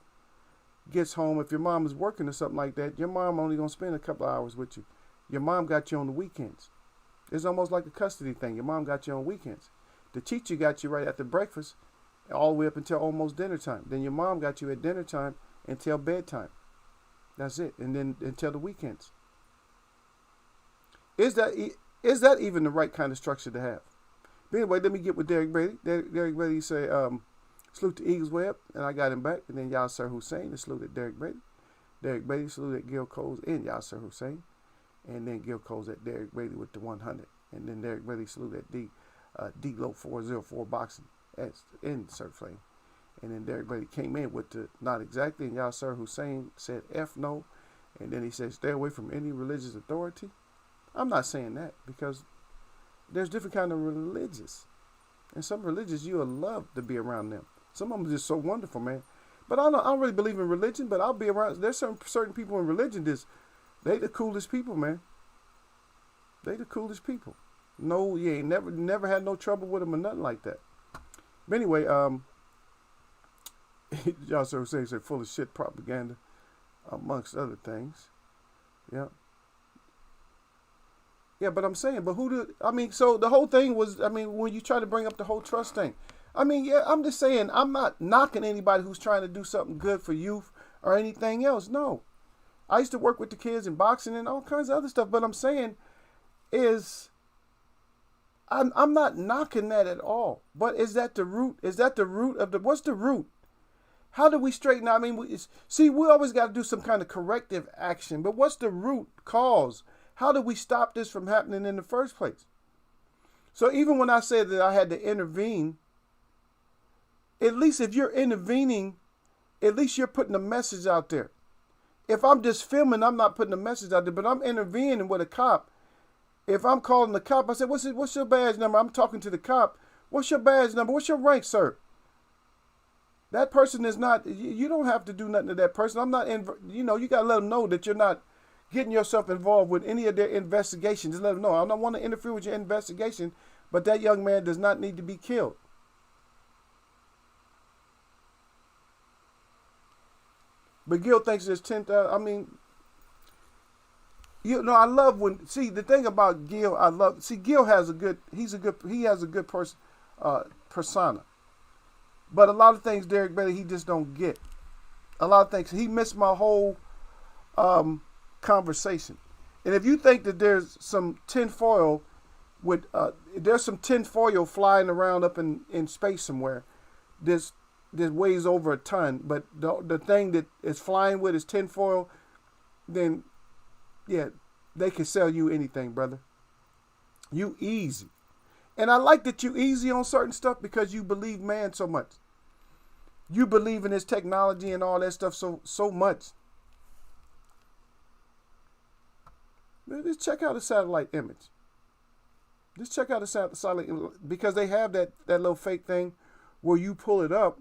Speaker 1: gets home, if your mom is working or something like that, your mom only gonna spend a couple of hours with you. Your mom got you on the weekends. It's almost like a custody thing. Your mom got you on weekends. The teacher got you right after breakfast all the way up until almost dinner time. Then your mom got you at dinner time until bedtime. That's it. And then until the weekends. Is that even the right kind of structure to have? But anyway, let me get with Derek Brady. Derek Brady say, salute to Eagles Web, and I got him back. And then Yasser Hussein saluted Derek Brady. Derek Brady saluted Gil Coles and Yasser Hussein. And then Gil Coles at Derek Brady with the 100. And then Derek Brady saluted D-Lo 404 Boxing in Surf Flame. And then Derek Brady came in with the not exactly, and Yasser Hussein said F no. And then he said stay away from any religious authority. I'm not saying that, because there's different kind of religious. And some religious you will love to be around them. Some of them are just so wonderful, man. But I don't really believe in religion, but I'll be around. There's certain people in religion they the coolest people, man. They the coolest people. No, you ain't never had no trouble with them or nothing like that. But anyway, y'all sort of say full of shit propaganda, amongst other things. Yeah. Yeah, but I'm saying, so the whole thing was, when you try to bring up the whole trust thing, yeah, I'm just saying, I'm not knocking anybody who's trying to do something good for youth or anything else. No. I used to work with the kids in boxing and all kinds of other stuff, but I'm saying is, I'm not knocking that at all. But is that the root? Is that the root of what's the root? How do we straighten out? We always got to do some kind of corrective action, but what's the root cause? How do we stop this from happening in the first place? So even when I said that I had to intervene, at least if you're intervening, at least you're putting a message out there. If I'm just filming, I'm not putting a message out there, but I'm intervening with a cop. If I'm calling the cop, I said, what's your badge number? I'm talking to the cop. What's your badge number? What's your rank, sir? That person is not, you don't have to do nothing to that person. I'm not, you got to let them know that you're not getting yourself involved with any of their investigations. Just let them know. I don't want to interfere with your investigation, but that young man does not need to be killed. But Gil thinks there's 10,000. I love the thing about Gil, Gil has a good persona. But a lot of things, Derek Bailey, he just don't get. A lot of things. He missed my whole conversation. And if you think that there's some tinfoil flying around up in space somewhere, this weighs over a ton, but the thing that is flying with is tinfoil, then yeah, they can sell you anything, brother. You easy. And I like that you easy on certain stuff because you believe man so much. You believe in his technology and all that stuff so much. Just check out a satellite image. Just check out a satellite image, because they have that little fake thing where you pull it up.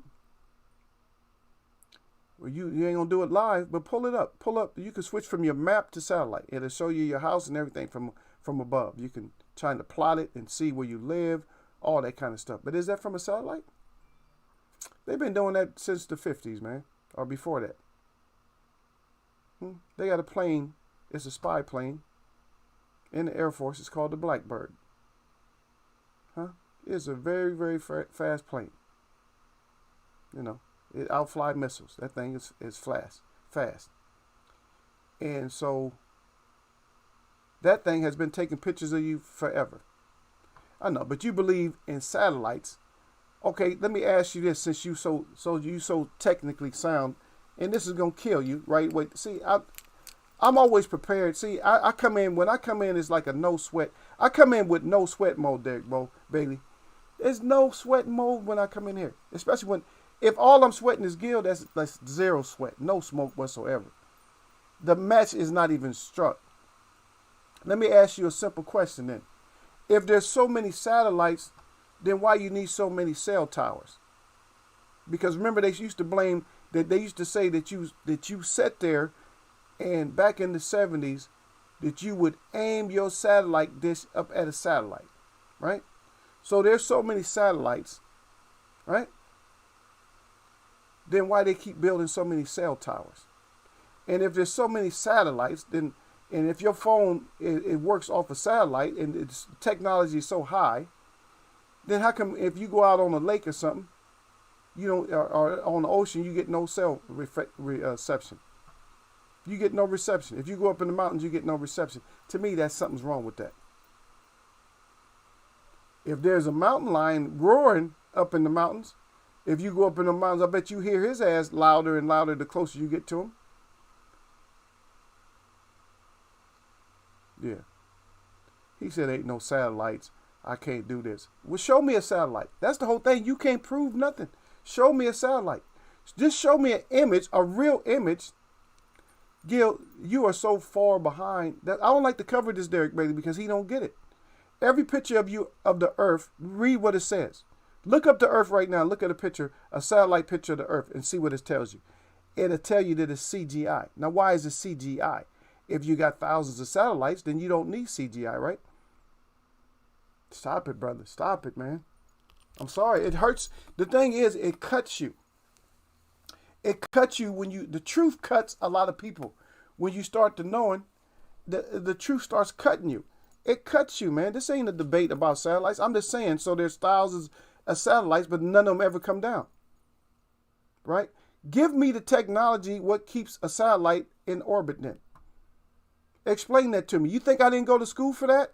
Speaker 1: Well, you ain't gonna do it live, but pull it up. Pull up. You can switch from your map to satellite. It'll show you your house and everything from above. You can try to plot it and see where you live, all that kind of stuff. But is that from a satellite? They've been doing that since the 50s, man, or before that. They got a plane. It's a spy plane in the Air Force. It's called the Blackbird. It's a very, very fast plane. It outfly missiles. That thing is fast. And so that thing has been taking pictures of you forever. I know, but you believe in satellites. Okay, let me ask you this, since you so technically sound, and this is gonna kill you, right? Wait, see, I'm always prepared. See, I come in, when I come in, it's like a no sweat. I come in with no sweat mode, Derek Bailey. There's no sweat mode when I come in here, especially if all I'm sweating is Gil, that's zero sweat, no smoke whatsoever. The match is not even struck. Let me ask you a simple question then. If there's so many satellites, then why you need so many cell towers? Because remember, they used to blame that, they used to say that you sat there, and back in the 70s, that you would aim your satellite dish up at a satellite, right? So there's so many satellites, right? Then why they keep building so many cell towers? And if there's so many satellites, then, and if your phone, it works off a satellite and its technology is so high, then how come if you go out on a lake or something, you don't, or on the ocean, you get no cell reception? You get no reception. If you go up in the mountains, you get no reception. To me, that's something's wrong with that. If there's a mountain lion roaring up in the mountains, if you go up in the mountains, I bet you hear his ass louder and louder the closer you get to him. Yeah. He said, ain't no satellites. I can't do this. Well, show me a satellite. That's the whole thing. You can't prove nothing. Show me a satellite. Just show me an image, a real image. Gil, you are so far behind. That I don't like to cover this, Derek Bailey, because he don't get it. Every picture of you of the Earth, read what it says. Look up the Earth right now. Look at a picture, a satellite picture of the Earth, and see what it tells you. It'll tell you that it's CGI. Now, why is it CGI? If you got thousands of satellites, then you don't need CGI, right? Stop it, brother. Stop it, man. I'm sorry. It hurts. The thing is, it cuts you. It cuts you when you, the truth cuts a lot of people. When you start to knowing, the truth starts cutting you. It cuts you, man. This ain't a debate about satellites. I'm just saying, so there's thousands of satellites, but none of them ever come down. Right? Give me the technology, what keeps a satellite in orbit then. Explain that to me. You think I didn't go to school for that?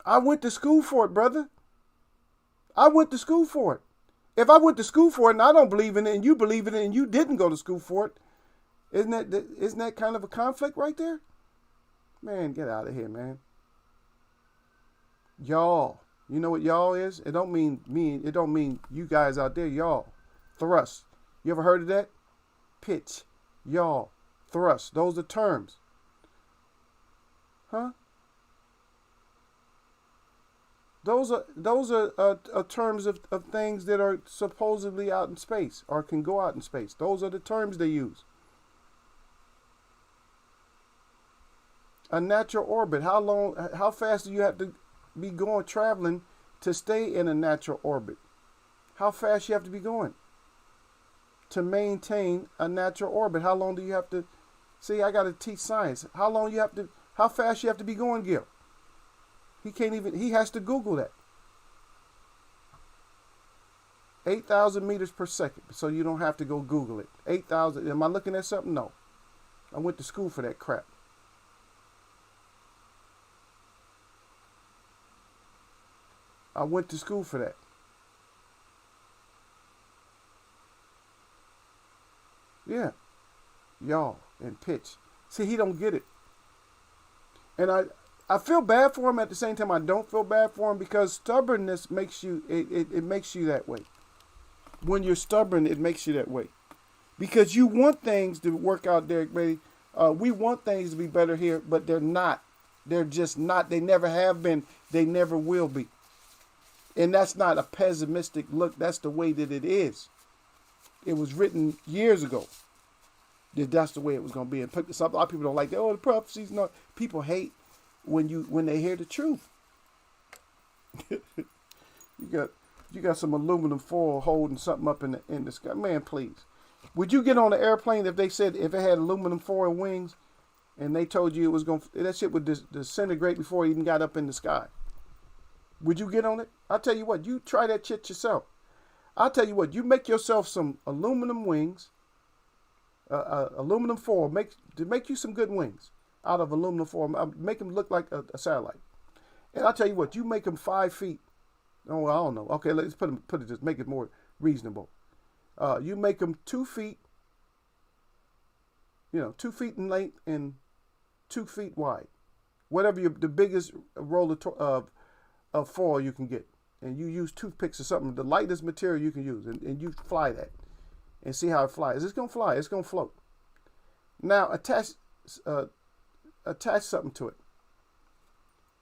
Speaker 1: I went to school for it, brother. I went to school for it. If I went to school for it and I don't believe in it and you believe in it and you didn't go to school for it, isn't that kind of a conflict right there? Man, get out of here, man. Y'all. You know what y'all is? It don't mean me. It don't mean you guys out there. Y'all. Thrust. You ever heard of that? Pitch. Y'all. Thrust. Those are terms. Huh? Those are terms of things that are supposedly out in space or can go out in space. Those are the terms they use. A natural orbit. How fast do you have to be going traveling to stay in a natural orbit? How fast you have to be going to maintain a natural orbit? How long do you have to? See, I got to teach science. How fast you have to be going, Gil? He has to Google that. 8,000 meters per second. So you don't have to go Google it. 8,000. Am I looking at something? No. I went to school for that crap. I went to school for that. Yeah. Y'all and pitch. See, he don't get it. And I feel bad for him. At the same time, I don't feel bad for him because stubbornness makes you, it makes you that way. When you're stubborn, it makes you that way. Because you want things to work out, Derek Bailey. We want things to be better here, but they're not. They're just not. They never have been. They never will be. And that's not a pessimistic look. That's the way that it is. It was written years ago that that's the way it was going to be. And a lot of people don't like that. Oh, the prophecies. No, people hate when they hear the truth. you got some aluminum foil holding something up in the sky. Man, please. Would you get on an airplane if they said if it had aluminum foil wings and they told you it was that shit would disintegrate before it even got up in the sky? Would you get on it? I'll tell you what, you try that shit yourself. I'll tell you what, you make yourself some aluminum wings, aluminum foil, make you some good wings out of aluminum foil. Make them look like a satellite. And I'll tell you what, you make them 5 feet. Oh, I don't know. Okay, let's put it just make it more reasonable. You make them 2 feet, 2 feet in length and 2 feet wide. Whatever the biggest roll of foil you can get. And you use toothpicks or something, the lightest material you can use, and you fly that and see how it flies. It's going to fly. It's going to float. Now, attach something to it.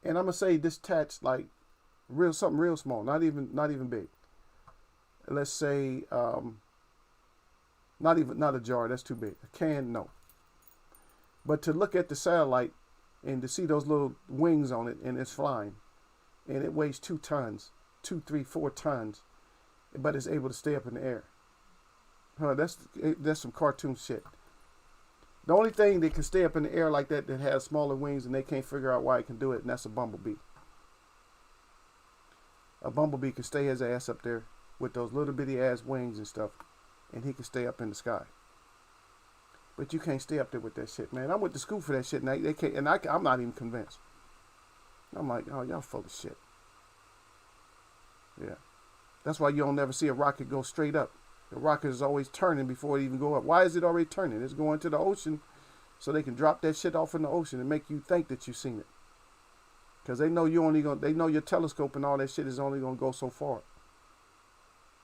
Speaker 1: And I'm going to say this attach like something real small, not even big. Let's say not a jar, that's too big. A can, no. But to look at the satellite and to see those little wings on it and it's flying, and it weighs 2 tons, 2, 3, 4 tons, but it's able to stay up in the air. That's some cartoon shit. The only thing that can stay up in the air like that has smaller wings and they can't figure out why it can do it, and that's a bumblebee. A bumblebee can stay his ass up there with those little bitty ass wings and stuff, and he can stay up in the sky. But you can't stay up there with that shit, man. I went to school for that shit, and they can't. And I'm not even convinced. I'm like, oh, y'all full of shit. Yeah, that's why you don't never see a rocket go straight up. The rocket is always turning before it even go up. Why is it already turning? It's going to the ocean, so they can drop that shit off in the ocean and make you think that you've seen it. Because they know they know your telescope and all that shit is only gonna go so far.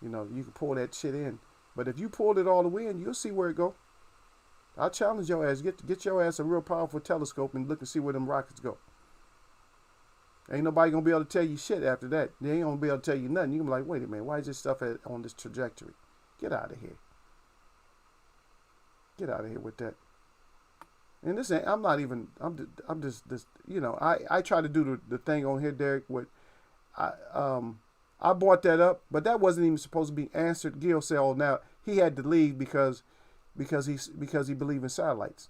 Speaker 1: You know, you can pull that shit in, but if you pulled it all the way in, you'll see where it go. I challenge your ass, get your ass a real powerful telescope and look and see where them rockets go. Ain't nobody gonna be able to tell you shit after that. They ain't gonna be able to tell you nothing. You gonna be like, wait a minute, why is this stuff on this trajectory? Get out of here. Get out of here with that. And this ain't, I'm just you know, I try to do the thing on here, Derek, with, I brought that up, but that wasn't even supposed to be answered. Gil said, oh, now he had to leave because he believed in satellites.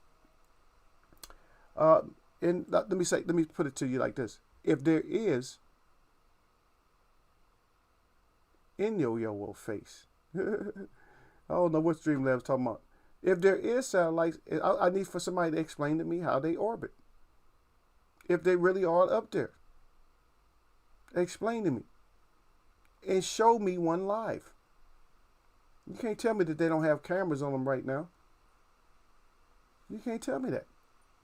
Speaker 1: And let me put it to you like this. If there is in your face, I don't know what Streamlabs talking about. If there is satellites, I need for somebody to explain to me how they orbit. If they really are up there, explain to me. And show me one live. You can't tell me that they don't have cameras on them right now. You can't tell me that.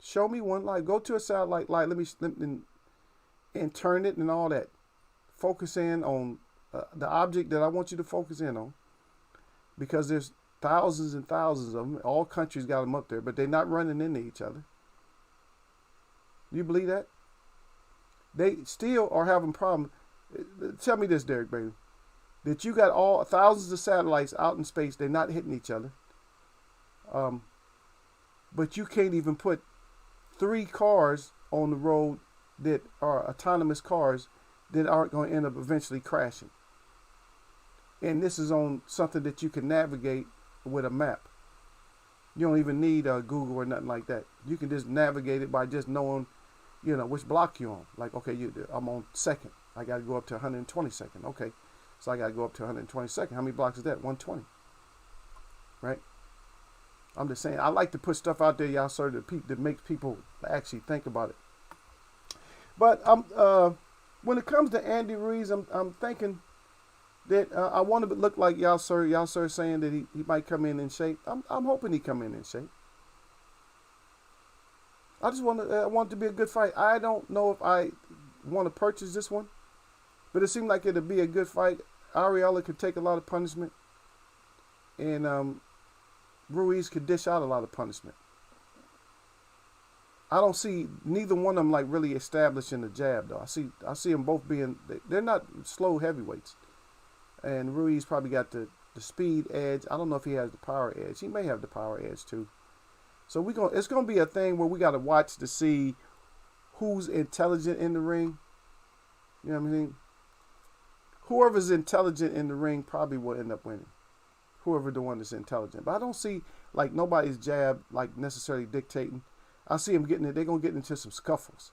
Speaker 1: Show me one live. Go to a satellite light. And turn it and all that. Focus in on the object that I want you to focus in on. Because there's thousands and thousands of them. All countries got them up there, but they're not running into each other. You believe that? They still are having problems. Tell me this, Derek, baby. That you got thousands of satellites out in space. They're not hitting each other. But you can't even put 3 cars on the road that are autonomous cars that aren't going to end up eventually crashing. And this is on something that you can navigate with a map. You don't even need Google or nothing like that. You can just navigate it by just knowing, you know, which block you're on. Like, okay, I'm on 2nd. I got to go up to 122nd. Okay, so I got to go up to 122nd. How many blocks is that? 120. Right? I'm just saying, I like to put stuff out there, y'all, sir, that makes people actually think about it. But when it comes to Andy Ruiz, I'm thinking that I want to look like y'all, sir. Y'all, sir, saying that he might come in shape. I'm hoping he come in shape. I just want it to be a good fight. I don't know if I want to purchase this one, but it seemed like it'd be a good fight. Ariella could take a lot of punishment, and Ruiz could dish out a lot of punishment. I don't see neither one of them like really establishing the jab though. I see them both being, they're not slow heavyweights, and Ruiz probably got the speed edge. I don't know if he has the power edge. He may have the power edge too. So it's gonna be a thing where we got to watch to see who's intelligent in the ring. You know what I mean? Whoever's intelligent in the ring probably will end up winning. Whoever the one that's intelligent. But I don't see like nobody's jab like necessarily dictating. I see them they're gonna get into some scuffles.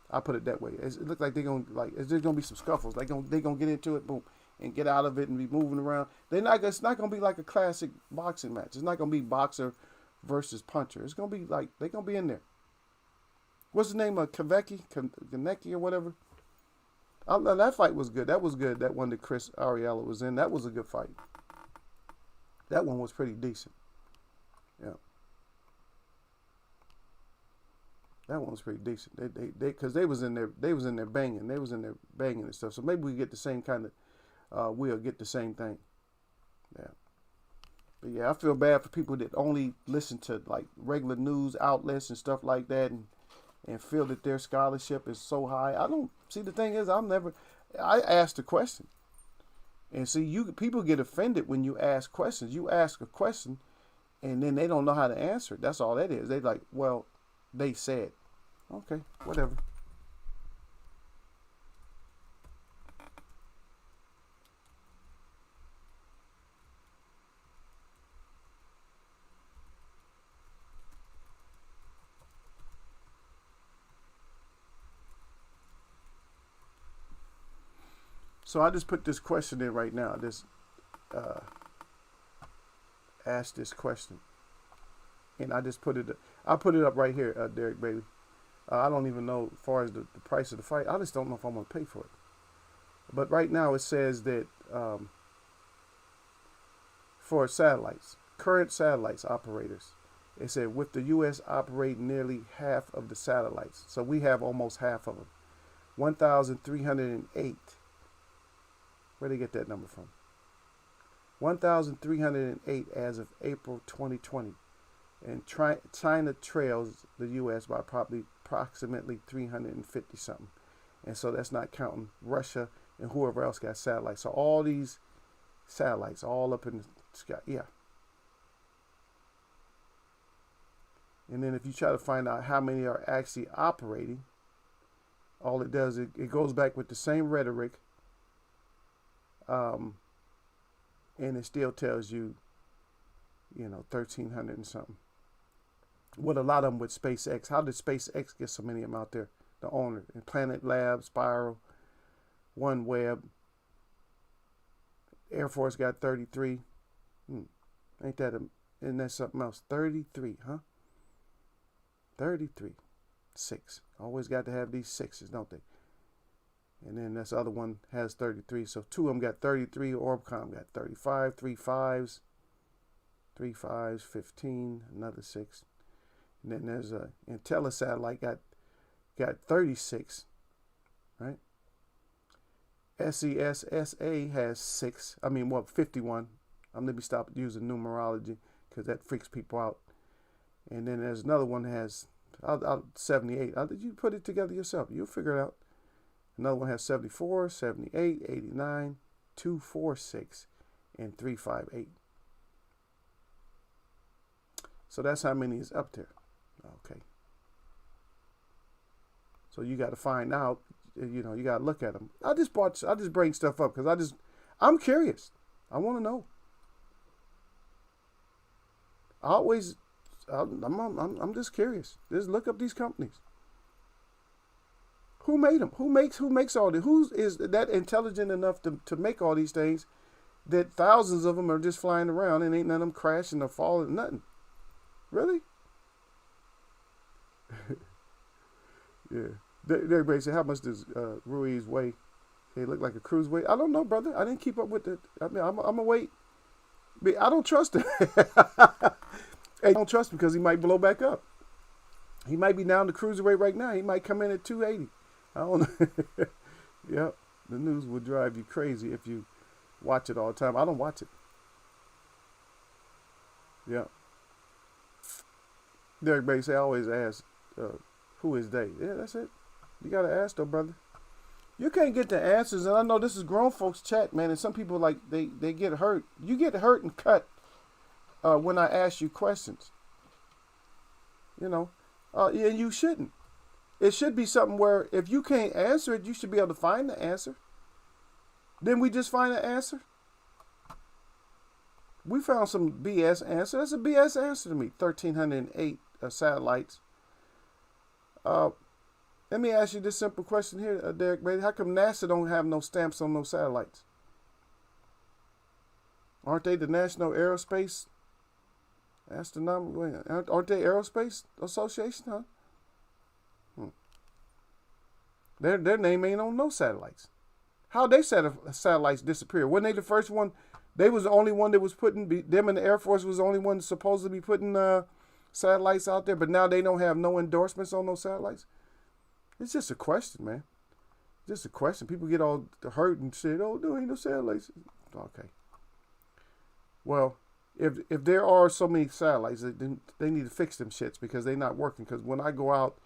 Speaker 1: I put it that way. It looks like there's gonna be some scuffles. They're gonna get into it, boom, and get out of it and be moving around. It's not gonna be like a classic boxing match. It's not gonna be boxer versus puncher. It's gonna be like they're gonna be in there. What's the name of Kaneki or whatever? That fight was good. That was good. That one that Chris Ariella was in. That was a good fight. That one was pretty decent. Yeah. That one was pretty decent. Because they was in there banging. They was in there banging and stuff. So maybe we get the same kind of, we'll get the same thing. Yeah. But yeah, I feel bad for people that only listen to like regular news outlets and stuff like that, and feel that their scholarship is so high. I don't see. The thing is, I asked a question, and see, people get offended when you ask questions. You ask a question, and then they don't know how to answer it. That's all that is. They like, well, they said, okay, whatever. So I just put this question in right now. Ask this question. And I put it up right here, Derek Bailey. I don't even know as far as the price of the fight. I just don't know if I'm going to pay for it. But right now it says that for satellites, current satellites operators, it said with the U.S. operating nearly half of the satellites. So we have almost half of them. 1,308. Where did they get that number from? 1,308 as of April 2020. And China trails the U.S. by probably approximately 350 something. And so that's not counting Russia and whoever else got satellites. So all these satellites all up in the sky. Yeah. And then if you try to find out how many are actually operating, all it does, it goes back with the same rhetoric. And it still tells you, 1,300 and something. What a lot of them with SpaceX. How did SpaceX get so many of them out there? The owner. And Planet Labs, Spiral, OneWeb. Air Force got 33. Ain't that something else? 33, huh? 33. 6. Always got to have these sixes, don't they? And then this other one has 33. So two of them got 33. Orbcom got 35. 3 5s. 3 5s, 15. Another 6. And then there's a IntelliSatellite got 36. Right? SESSA has 6. 51. Let me stop using numerology because that freaks people out. And then there's another one that has 78. You put it together yourself. You'll figure it out. Another one has 74, 78, 89, 246, and 358. So that's how many is up there. Okay. So you got to find out. You got to look at them. I just bring stuff up because I'm curious. I want to know. I'm just curious. Just look up these companies. Who made them? Who makes all this? Who is that intelligent enough to make all these things that thousands of them are just flying around and ain't none of them crashing or falling, nothing? Really? Yeah. Everybody say, how much does Ruiz weigh? They look like a cruise weight. I don't know, brother. I didn't keep up with it. I'm a wait. I don't trust him. I don't trust him because he might blow back up. He might be down to cruiserweight right now. He might come in at 280. I don't know. Yep. The news will drive you crazy if you watch it all the time. I don't watch it. Yeah. Everybody say, I always ask, who is they? Yeah, that's it. You got to ask though, brother. You can't get the answers. And I know this is grown folks chat, man. And some people, like, they get hurt. You get hurt and cut when I ask you questions. And you shouldn't. It should be something where if you can't answer it, you should be able to find the answer. Then we just find the answer. We found some BS answer. That's a BS answer to me. 1,308 satellites. Let me ask you this simple question here, Derek Bailey. How come NASA don't have no stamps on those satellites? Aren't they the National Aerospace Astronomical? Aren't they Aerospace Association, huh? Their name ain't on no satellites. How they satellites disappear? Wasn't they the first one? They was the only one that was putting, them and the Air Force was the only one supposed to be putting satellites out there, but now they don't have no endorsements on those satellites? It's just a question, man. Just a question. People get all hurt and say, oh, no, ain't no satellites. Okay. Well, if there are so many satellites, then they need to fix them shits because they're not working. Because when I go up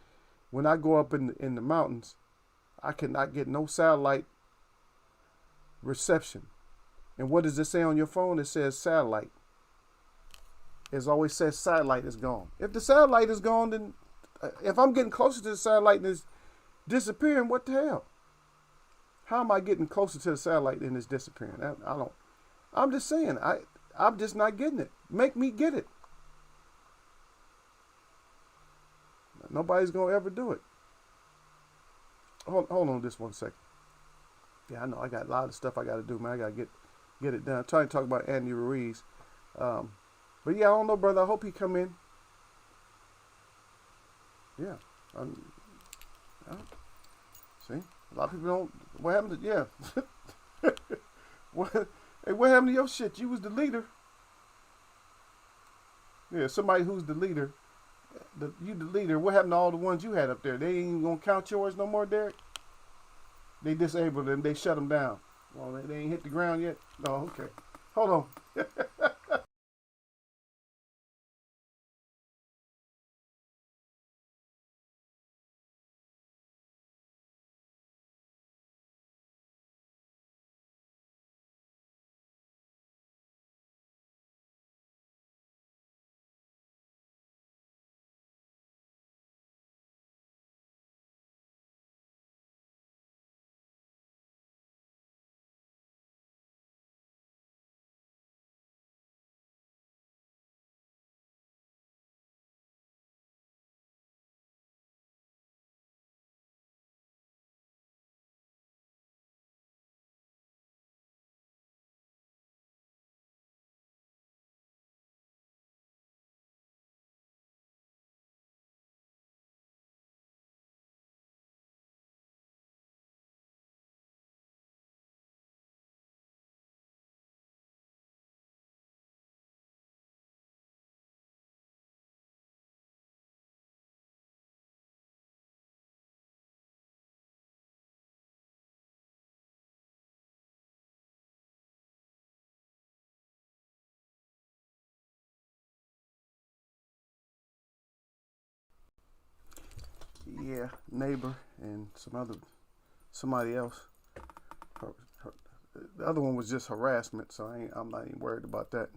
Speaker 1: in the mountains, I cannot get no satellite reception. And what does it say on your phone? It says satellite. It always says satellite is gone. If the satellite is gone, then if I'm getting closer to the satellite and it's disappearing, what the hell? How am I getting closer to the satellite and it's disappearing? I'm just saying, I'm just not getting it. Make me get it. Nobody's going to ever do it. Hold on just 1 second. Yeah, I know. I got a lot of stuff I got to do, man. I got to get it done. I'm trying to talk about Andy Ruiz. But yeah, I don't know, brother. I hope he come in. Yeah. Uh, see, a lot of people don't. What happened to what? Hey, what happened to your shit? You was the leader. Yeah, somebody who's the leader. You the leader. What happened to all the ones you had up there? They ain't gonna count yours no more, Derek. They disabled them. They shut them down. Well, they ain't hit the ground yet. No, okay. Hold on. Yeah, neighbor and somebody else. Her, her, the other one was just harassment, so I'm not even worried about that.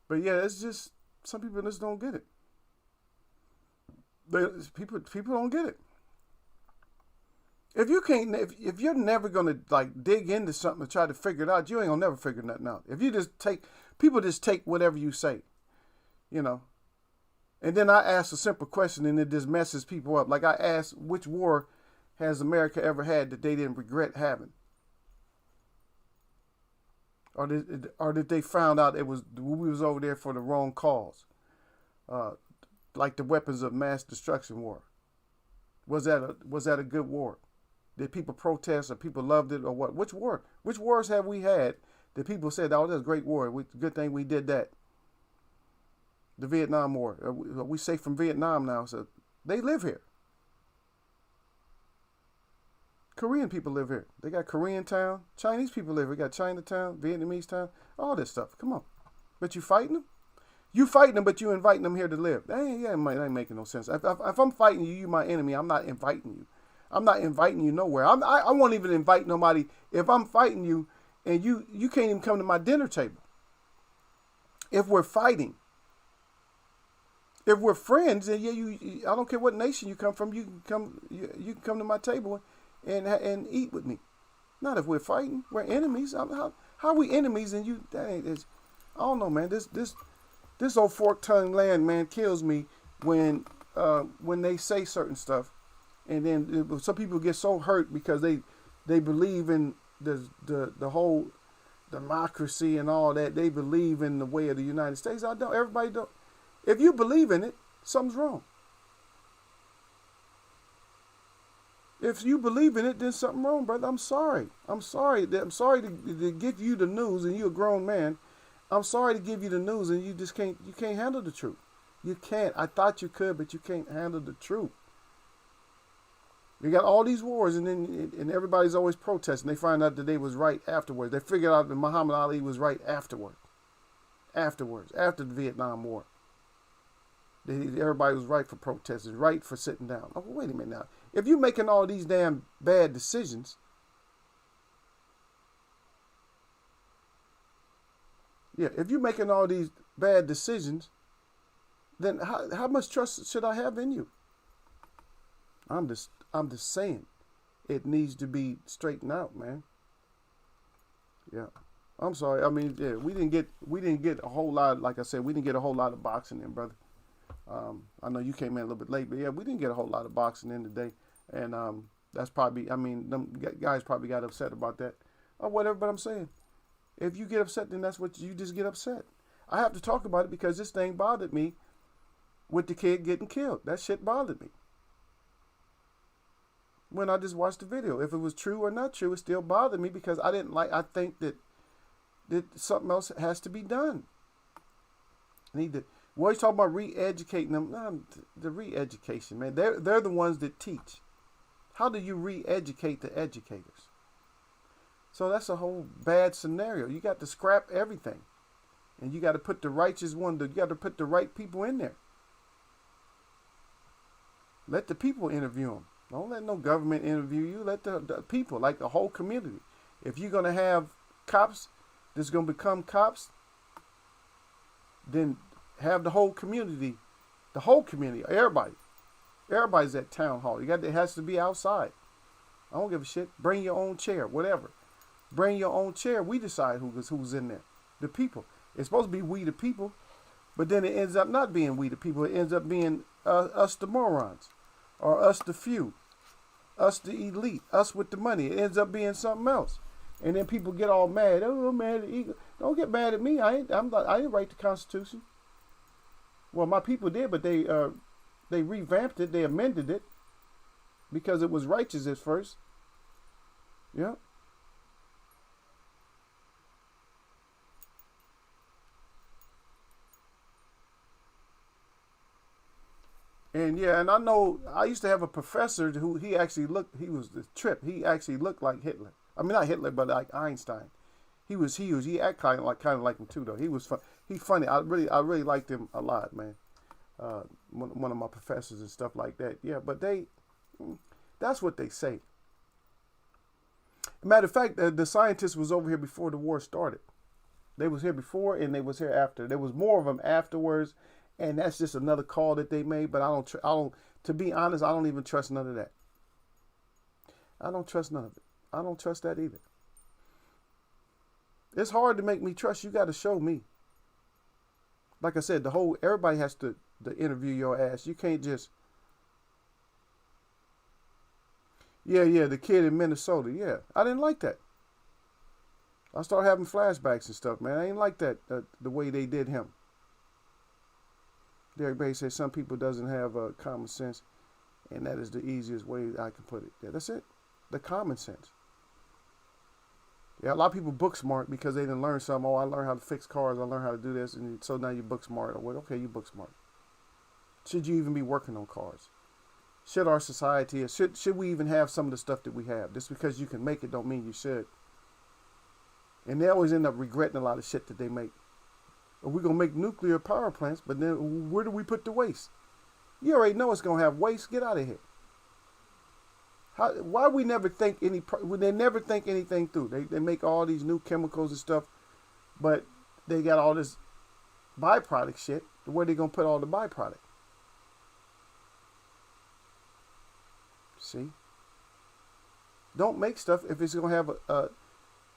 Speaker 1: But yeah, it's just some people just don't get it. People don't get it. If you can't, if you're never gonna like dig into something and try to figure it out, you ain't gonna never figure nothing out. If you just take people just take whatever you say, you know. And then I ask a simple question and it just messes people up. Like I asked, which war has America ever had that they didn't regret having? Or did they found out we was over there for the wrong cause? Uh, like the weapons of mass destruction war. Was that a good war? Did people protest or people loved it or what? Which war? Which wars have we had that people said, oh, that's a great war. Good thing we did that. The Vietnam War. Are we safe from Vietnam now? So they live here. Korean people live here. They got Korean town. Chinese people live here. We got Chinatown, Vietnamese town, all this stuff. Come on. But you fighting them? You fighting them, but you inviting them here to live. That ain't making no sense. If I'm fighting you, you my enemy. I'm not inviting you. I'm not inviting you nowhere. I won't even invite nobody. If I'm fighting you and you can't even come to my dinner table. If we're fighting. If we're friends, then yeah, I don't care what nation you come from, you can come to my table and eat with me. Not if we're fighting. We're enemies. How are we enemies and you? That ain't. I don't know, man. This old fork-tongued land, man, kills me when they say certain stuff, and then some people get so hurt because they believe in the whole democracy and all that. They believe in the way of the United States. I don't. Everybody don't. If you believe in it, something's wrong. If you believe in it, then something wrong, brother. I'm sorry. I'm sorry to give you the news, and you're a grown man. I'm sorry to give you the news, and you just can't. You can't handle the truth. You can't. I thought you could, but you can't handle the truth. You got all these wars, and everybody's always protesting. They find out that they was right afterwards. They figured out that Muhammad Ali was right afterwards. After the Vietnam War. Everybody was right for protesting, right for sitting down. Oh, wait a minute now. If you're making all these damn bad decisions, if you're making all these bad decisions, then how much trust should I have in you? I'm just saying, it needs to be straightened out, man. Yeah, I'm sorry. I mean, yeah, we didn't get a whole lot. Like I said, we didn't get a whole lot of boxing in, brother. I know you came in a little bit late, but yeah, we didn't get a whole lot of boxing in today, and that's probably. I mean, them guys probably got upset about that or whatever. But I'm saying, if you get upset, then that's what you just get upset. I have to talk about it because this thing bothered me with the kid getting killed. That shit bothered me. When I just watched the video, if it was true or not true, it still bothered me because I didn't like. I think that something else has to be done. Need to. We're always talking about re-educating them. No, the re-education, man. They're the ones that teach. How do you re-educate the educators? So that's a whole bad scenario. You got to scrap everything, and you got to put the righteous one. You got to put the right people in there. Let the people interview them. Don't let no government interview you. Let the people, like the whole community. If you're gonna have cops that's gonna become cops, then have the whole community, everybody. Everybody's at town hall. It has to be outside. I don't give a shit. Bring your own chair, whatever. Bring your own chair. We decide who's in there. The people. It's supposed to be we the people, but then it ends up not being we the people. It ends up being us the morons, or us the few, us the elite, us with the money. It ends up being something else, and then people get all mad. Oh, I'm mad at Eagle. Don't get mad at me. I didn't write the Constitution. Well, my people did, but they revamped it. They amended it because it was righteous at first. Yeah. And yeah, and I know I used to have a professor who he was the trip. He actually looked like Hitler. I mean, not Hitler, but like Einstein. He acted kind of like him too, though. He was fun. He's funny. I really liked him a lot, man. One of my professors and stuff like that. Yeah, but that's what they say. Matter of fact, the scientists was over here before the war started. They was here before and they was here after. There was more of them afterwards. And that's just another call that they made. But to be honest, I don't even trust none of that. I don't trust none of it. I don't trust that either. It's hard to make me trust. You got to show me. Like I said, everybody has to interview your ass. You can't just. Yeah, the kid in Minnesota. Yeah, I didn't like that. I started having flashbacks and stuff, man. I ain't like that, the way they did him. Everybody says some people doesn't have common sense, and that is the easiest way I can put it. Yeah, that's it. The common sense. Yeah, a lot of people book smart because they didn't learn something. Oh, I learned how to fix cars. I learned how to do this, and so now you book smart. Well, okay, you book smart. Should you even be working on cars? Should our society? Should we even have some of the stuff that we have? Just because you can make it don't mean you should. And they always end up regretting a lot of shit that they make. We're going to make nuclear power plants, but then where do we put the waste? You already know it's going to have waste. Get out of here. Why we never think they never think anything through. They make all these new chemicals and stuff, but they got all this byproduct shit. Where they going to put all the byproduct? See? Don't make stuff if it's going to have a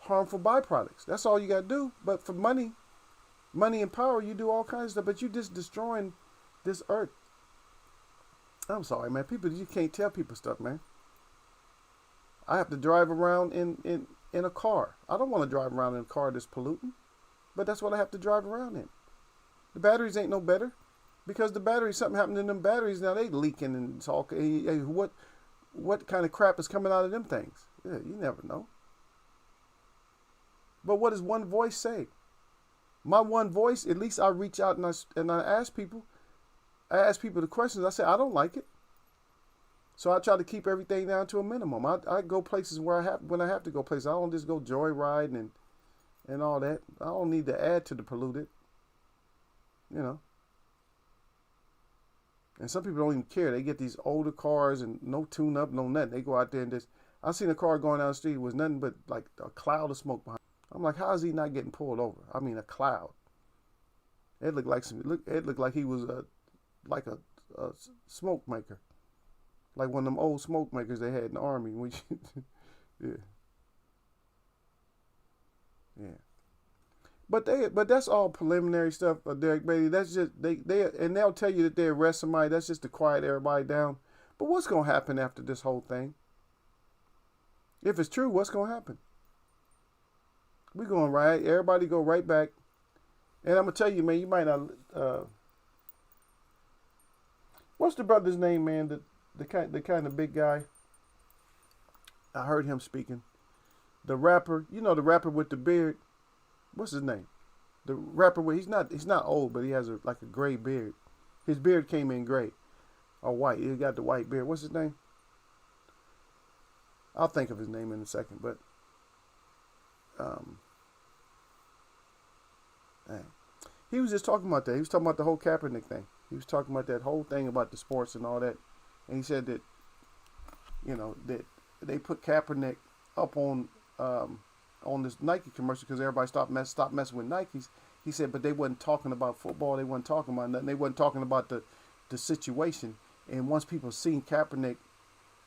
Speaker 1: harmful byproducts. That's all you got to do. But for money and power, you do all kinds of stuff, but you just destroying this earth. I'm sorry, man. You can't tell people stuff, man. I have to drive around in a car. I don't want to drive around in a car that's polluting, but that's what I have to drive around in. The batteries ain't no better because something happened to them batteries. Now they leaking and it's all. Hey, what kind of crap is coming out of them things? Yeah, you never know. But what does one voice say? My one voice, at least I reach out and I ask people. I ask people the questions. I say, I don't like it. So I try to keep everything down to a minimum. I go places when I have to go places. I don't just go joyriding and all that. I don't need to add to the polluted. You know. And some people don't even care. They get these older cars and no tune-up, no nothing. They go out there and just... I seen a car going down the street. It was nothing but like a cloud of smoke behind. I'm like, how is he not getting pulled over? I mean, a cloud. It looked like he was a smoke maker, like one of them old smoke makers they had in the army. Yeah. But that's all preliminary stuff, Derek Beatty. That's just and they'll tell you that they arrest somebody. That's just to quiet everybody down. But what's gonna happen after this whole thing? If it's true, what's gonna happen? We're going right. Everybody go right back. And I'm going to tell you, man, you might not... What's the brother's name, man? The kind of big guy. I heard him speaking. The rapper, the rapper with the beard. What's his name? The rapper with he's not old, but he has like a gray beard. His beard came in gray or white. He got the white beard. What's his name? I'll think of his name in a second. But um, dang. He was just talking about that. He was talking about the whole Kaepernick thing. He was talking about that whole thing about the sports and all that. And he said that that they put Kaepernick up on this Nike commercial because everybody stopped messing with Nikes. He said, but they wasn't talking about football. They wasn't talking about nothing. They wasn't talking about the situation. And once people seen Kaepernick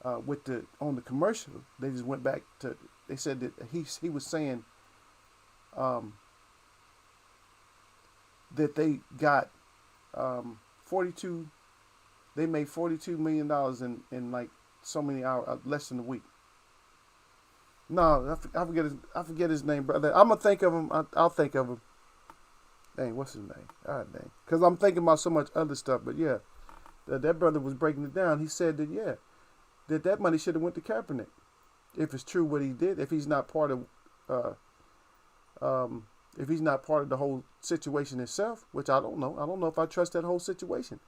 Speaker 1: on the commercial, they just went back to. They said that he was saying that they got 42. They made $42 million in like so many hours, less than a week. No, I forget his name, brother. I'm gonna think of him. I'll think of him. Dang, what's his name? God dang, because I'm thinking about so much other stuff. But yeah, that brother was breaking it down. He said that that money should have went to Kaepernick, if it's true what he did. If he's not part of, if he's not part of the whole situation itself, which I don't know. I don't know if I trust that whole situation.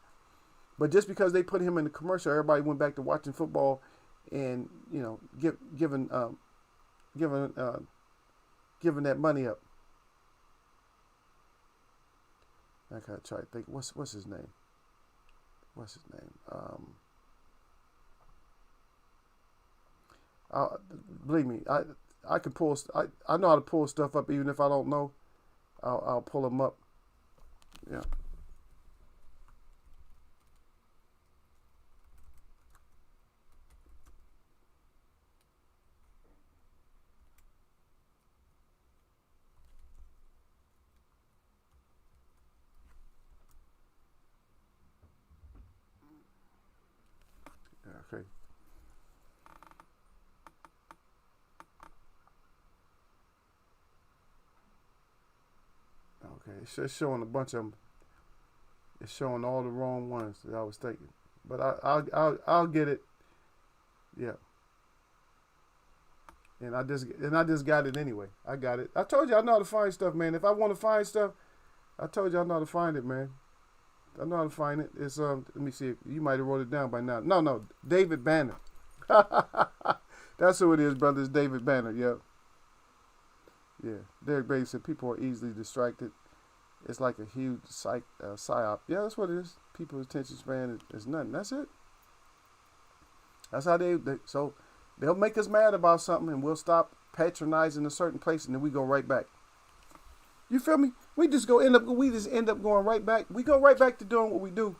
Speaker 1: But just because they put him in the commercial, everybody went back to watching football, and giving that money up. I gotta try to think. What's his name? What's his name? Believe me, I can pull. I know how to pull stuff up even if I don't know. I'll pull them up. Yeah. Okay. Okay. It's showing a bunch of them. It's showing all the wrong ones that I was thinking. But I'll get it. Yeah. And I just got it anyway. I got it. I told you I know how to find stuff, man. If I want to find stuff, I told you I know how to find it, man. I know how to find it. It's let me see. You might have wrote it down by now. No, David Banner. That's who it is, brother. It's David Banner. Yep. Yeah. Derek Brady said people are easily distracted. It's like a huge psyop. Yeah, that's what it is. People's attention span is nothing. That's it. That's how so they'll make us mad about something, and we'll stop patronizing a certain place, and then we go right back. You feel me? We just end up going right back. We go right back to doing what we do.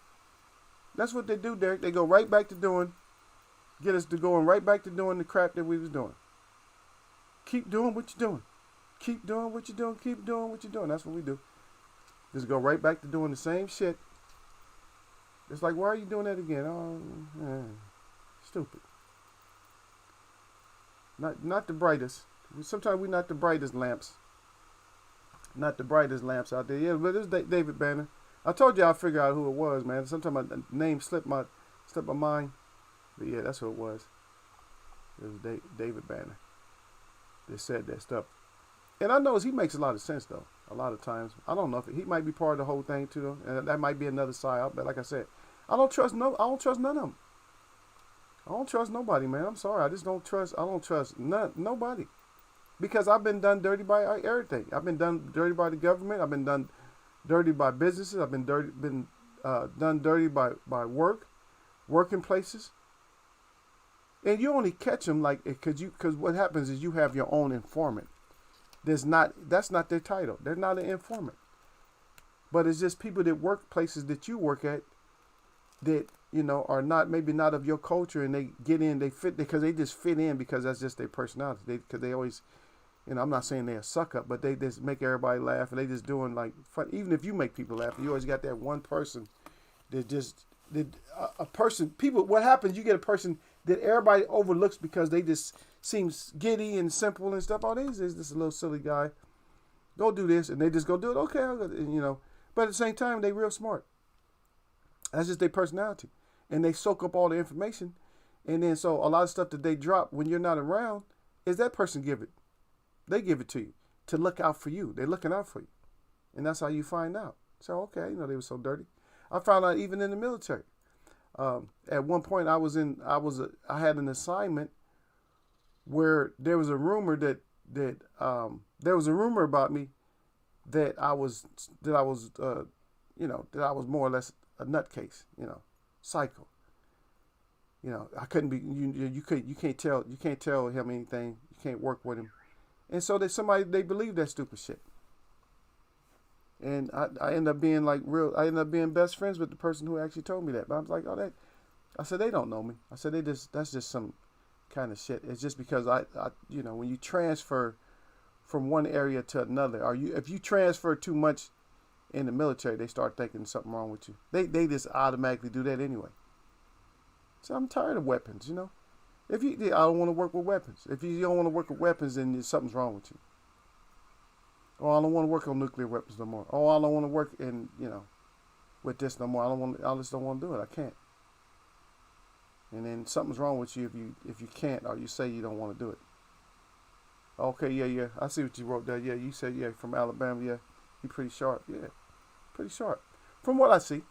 Speaker 1: That's what they do, Derek. They go right back to get us to going right back to doing the crap that we was doing. Keep doing what you're doing. Keep doing what you're doing. Keep doing what you're doing. That's what we do. Just go right back to doing the same shit. It's like, why are you doing that again? Oh, man. Stupid. Not the brightest. Sometimes we're not the brightest lamps. Not the brightest lamps out there. Yeah, but it's David Banner. I told you I'll figure out who it was, man. Sometimes my name slipped my mind. But yeah, that's who it was. It was David Banner. They said that stuff. And I know he makes a lot of sense, though. A lot of times. I don't know if he might be part of the whole thing, too. And that might be another psyop. But like I said, I don't trust none of them. I don't trust nobody, man. I'm sorry. I don't trust nobody. Because I've been done dirty by everything. I've been done dirty by the government. I've been done dirty by businesses. I've been done dirty by working places. And you only catch them because what happens is you have your own informant. That's not their title. They're not an informant. But it's just people that work places that you work at that, are maybe not of your culture, and they get in, they fit because they just fit in because that's just their personality. Because they always, I'm not saying they're a suck up, but they just make everybody laugh, and they just doing like fun. Even if you make people laugh, you always got that one person people. What happens? You get a person that everybody overlooks because they just seems giddy and simple and stuff. Oh, this is this little silly guy. Go do this, and they just go do it. Okay, But at the same time, they real smart. That's just their personality. and they soak up all the information. And then so a lot of stuff that they drop when you're not around is that person give it. They give it to you to look out for you. They're looking out for you. And that's how you find out. So, okay, you know, they were so dirty. I found out even in the military. At one point I had an assignment where there was a rumor that there was a rumor about me that I was more or less a nutcase, psycho. I couldn't be. You can't tell him anything. You can't work with him, and so they believed that stupid shit. And I ended up being I ended up being best friends with the person who actually told me that. But I was like, I said they don't know me. I said that's just some kind of shit. It's just because when you transfer from one area to another, if you transfer too much in the military, they start thinking something wrong with you. They just automatically do that anyway. So I'm tired of weapons, I don't want to work with weapons. If you don't want to work with weapons, then something's wrong with you. Oh, I don't want to work on nuclear weapons no more. Oh, I don't want to work with this no more. I just don't want to do it. I can't. And then something's wrong with you if you can't, or you say you don't want to do it. Okay, yeah. I see what you wrote there. Yeah, you said, from Alabama. Yeah, you're pretty sharp. Yeah, pretty sharp. From what I see.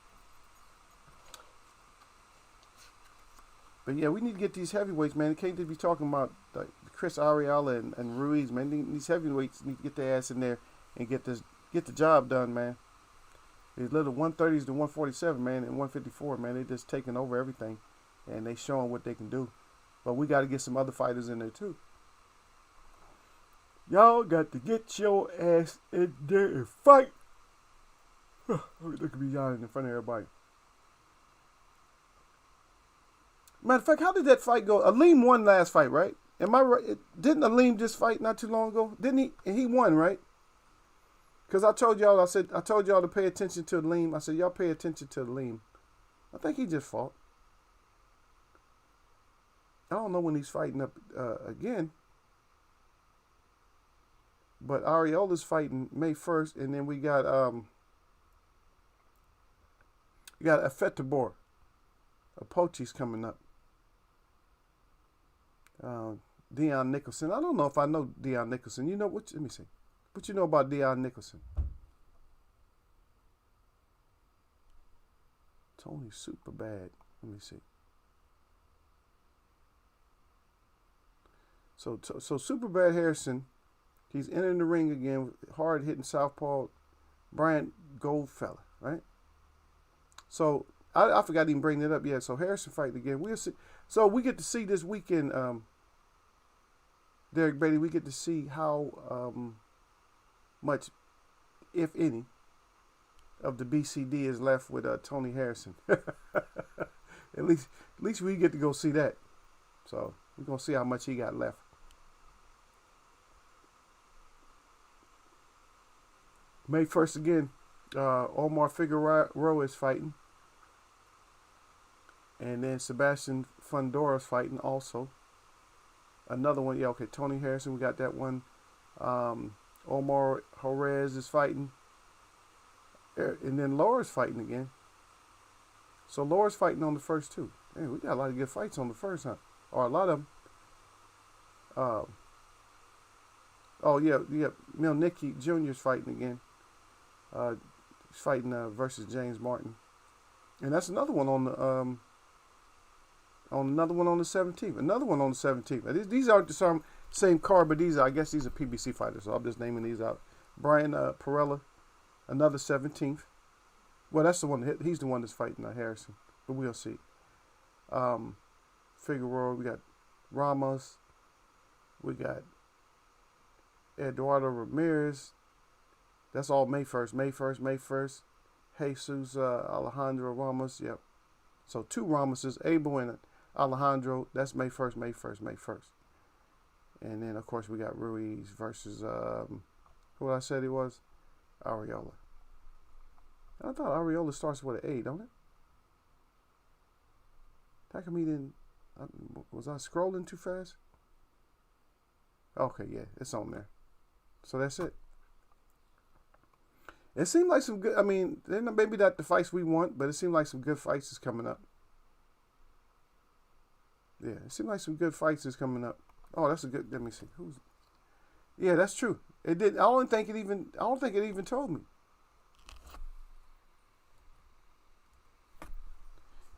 Speaker 1: But yeah, we need to get these heavyweights, man. They can't just be talking about Chris Ariella and Ruiz, man. These heavyweights need to get their ass in there and get the job done, man. These little 130s to 147, man, and 154, man, they just taking over everything, and they showing what they can do. But we got to get some other fighters in there too. Y'all got to get your ass in there and fight. Look at me yawning in front of everybody. Matter of fact, how did that fight go? Aleem won last fight, right? Am I right? Didn't Aleem just fight not too long ago? Didn't he? And he won, right? Because I told y'all to pay attention to Aleem. I said, y'all pay attention to Aleem. I think he just fought. I don't know when he's fighting up again. But Ariola's fighting May 1st, and then we got Afetabor. Apochi's coming up. Dion Nicholson. I don't know if I know Dion Nicholson. You know what? Let me see. What you know about Dion Nicholson? Tony Superbad. Let me see. So Superbad Harrison, he's entering the ring again. Hard hitting southpaw Bryant Goldfeller, right? So I forgot to even bring that up yet. So Harrison fighting again. We'll see. So we get to see this weekend, Derek Beatty. We get to see how much, if any, of the BCD is left with Tony Harrison. at least we get to go see that. So we're gonna see how much he got left. May 1st again, Omar Figueroa is fighting. And then Sebastian Fundora's fighting also. Another one, Tony Harrison, we got that one. Omar Jerez is fighting. And then Laura's fighting again. So Laura's fighting on the first too. Man, we got a lot of good fights on the first, huh? Or a lot of them. Milnicki Jr. is fighting again. He's fighting versus James Martin. And that's another one on the another one on the 17th. Another one on the 17th. These aren't the same card, but I guess these are PBC fighters, so I'm just naming these out. Brian Perella, another 17th. Well, that's the one. He's the one that's fighting Harrison, but we'll see. Figueroa, we got Ramos, we got Eduardo Ramirez. That's all May 1st. May 1st. Jesus Alejandro Ramos. Yep. So two Ramoses, Abel and Alejandro. That's May 1st. And then, of course, we got Ruiz versus, who I said he was? Ariola. I thought Ariola starts with an A, don't it? How come he didn't? Was I scrolling too fast? Okay, yeah, it's on there. So that's it. It seemed like some good, maybe not the fights we want, but it seemed like some good fights is coming up. Yeah, it seems like some good fights is coming up. Oh, that's a good. Let me see. Who's? Yeah, that's true. It did. I don't think it even. I don't think it even told me.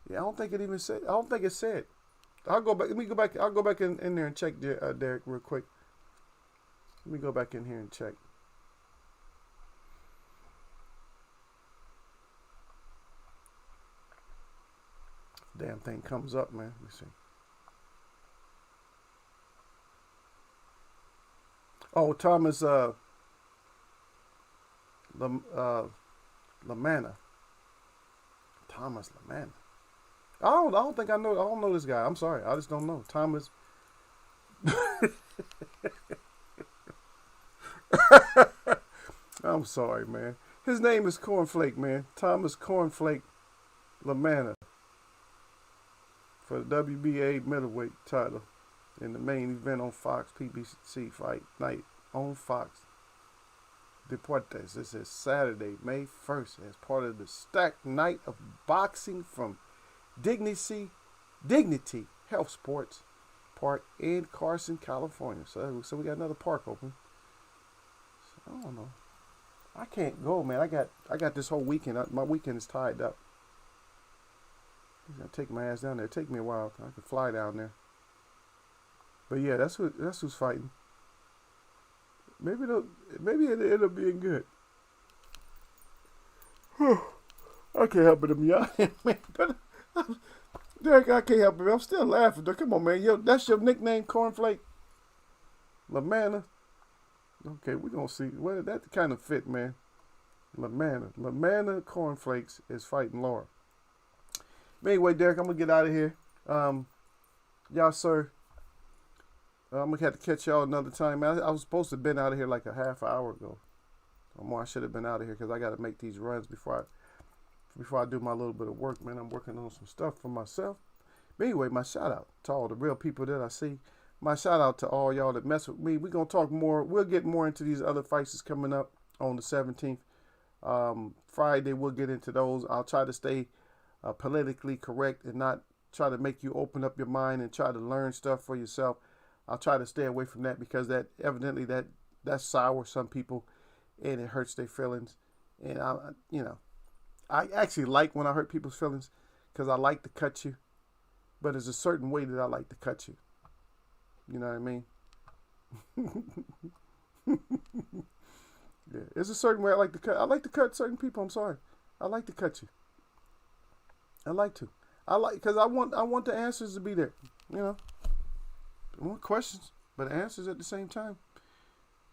Speaker 1: Yeah, I don't think it even said. I don't think it said. I'll go back. Let me go back. I'll go back in there and check Derek real quick. Let me go back in here and check. Damn thing comes up, man. Let me see. Oh, Thomas LaManna. Thomas LaManna. I don't think I know. I don't know this guy. I'm sorry. I just don't know. Thomas. I'm sorry, man. His name is Cornflake, man. Thomas Cornflake LaManna for the WBA middleweight title in the main event on Fox PBC Fight Night on Fox Deportes. This is Saturday, May 1st, as part of the stacked night of boxing from Dignity Health Sports Park in Carson, California. So we got another park open. So, I don't know. I can't go, man. I got this whole weekend. My weekend is tied up. I'm gonna take my ass down there. Take me a while. I could fly down there. But yeah, that's who's fighting. Maybe it'll be good. I can't help it, y'all, man. But Derek, I can't help it. I'm still laughing. Come on, man. Yo, that's your nickname, Cornflake LaManna. Okay, we're gonna see. Well, that kind of fit, man. LaManna Cornflakes is fighting Laura. But anyway, Derek, I'm gonna get out of here. Y'all, sir. I'm gonna have to catch y'all another time, man. I was supposed to have been out of here like a half hour ago, or more. I should have been out of here because I got to make these runs before I do my little bit of work, man. I'm working on some stuff for myself. But anyway, my shout out to all the real people that I see. My shout out to all y'all that mess with me. We're gonna talk more. We'll get more into these other fights that's coming up on the 17th. Friday, we'll get into those. I'll try to stay politically correct and not try to make you open up your mind and try to learn stuff for yourself. I'll try to stay away from that because that evidently that sours some people and it hurts their feelings. And I actually like when I hurt people's feelings because I like to cut you, but there's a certain way that I like to cut you. You know what I mean? Yeah, there's a certain way I like to cut. I like to cut certain people. I'm sorry. I like to cut you. I like to. Because I want the answers to be there. You know. I want questions, but answers at the same time.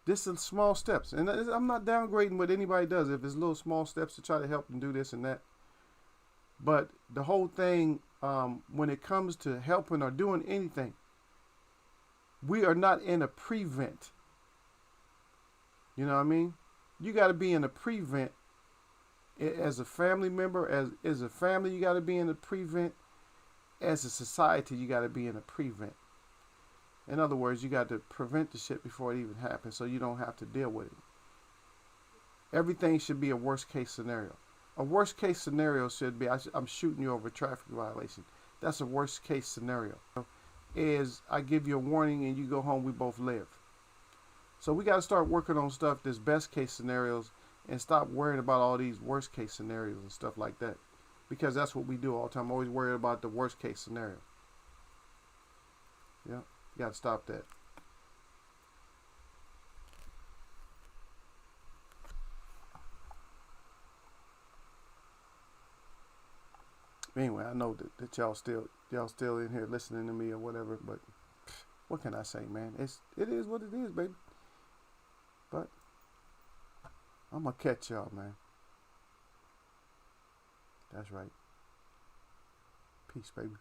Speaker 1: This is small steps. And I'm not downgrading what anybody does if it's little small steps to try to help them do this and that. But the whole thing, when it comes to helping or doing anything, we are not in a prevent. You know what I mean? You got to be in a prevent as a family member. As a family, you got to be in a prevent. As a society, you got to be in a prevent. In other words, you got to prevent the shit before it even happens so you don't have to deal with it. Everything should be a worst case scenario. A worst case scenario should be, I'm shooting you over a traffic violation. That's a worst case scenario. Is I give you a warning and you go home, we both live. So we got to start working on stuff that's best case scenarios and stop worrying about all these worst case scenarios and stuff like that. Because that's what we do all the time. I'm always worried about the worst case scenario. Yeah. You got to stop that. Anyway, I know that y'all still in here listening to me or whatever, but what can I say, man? It is what it is, baby. But I'm gonna catch y'all, man. That's right. Peace, baby.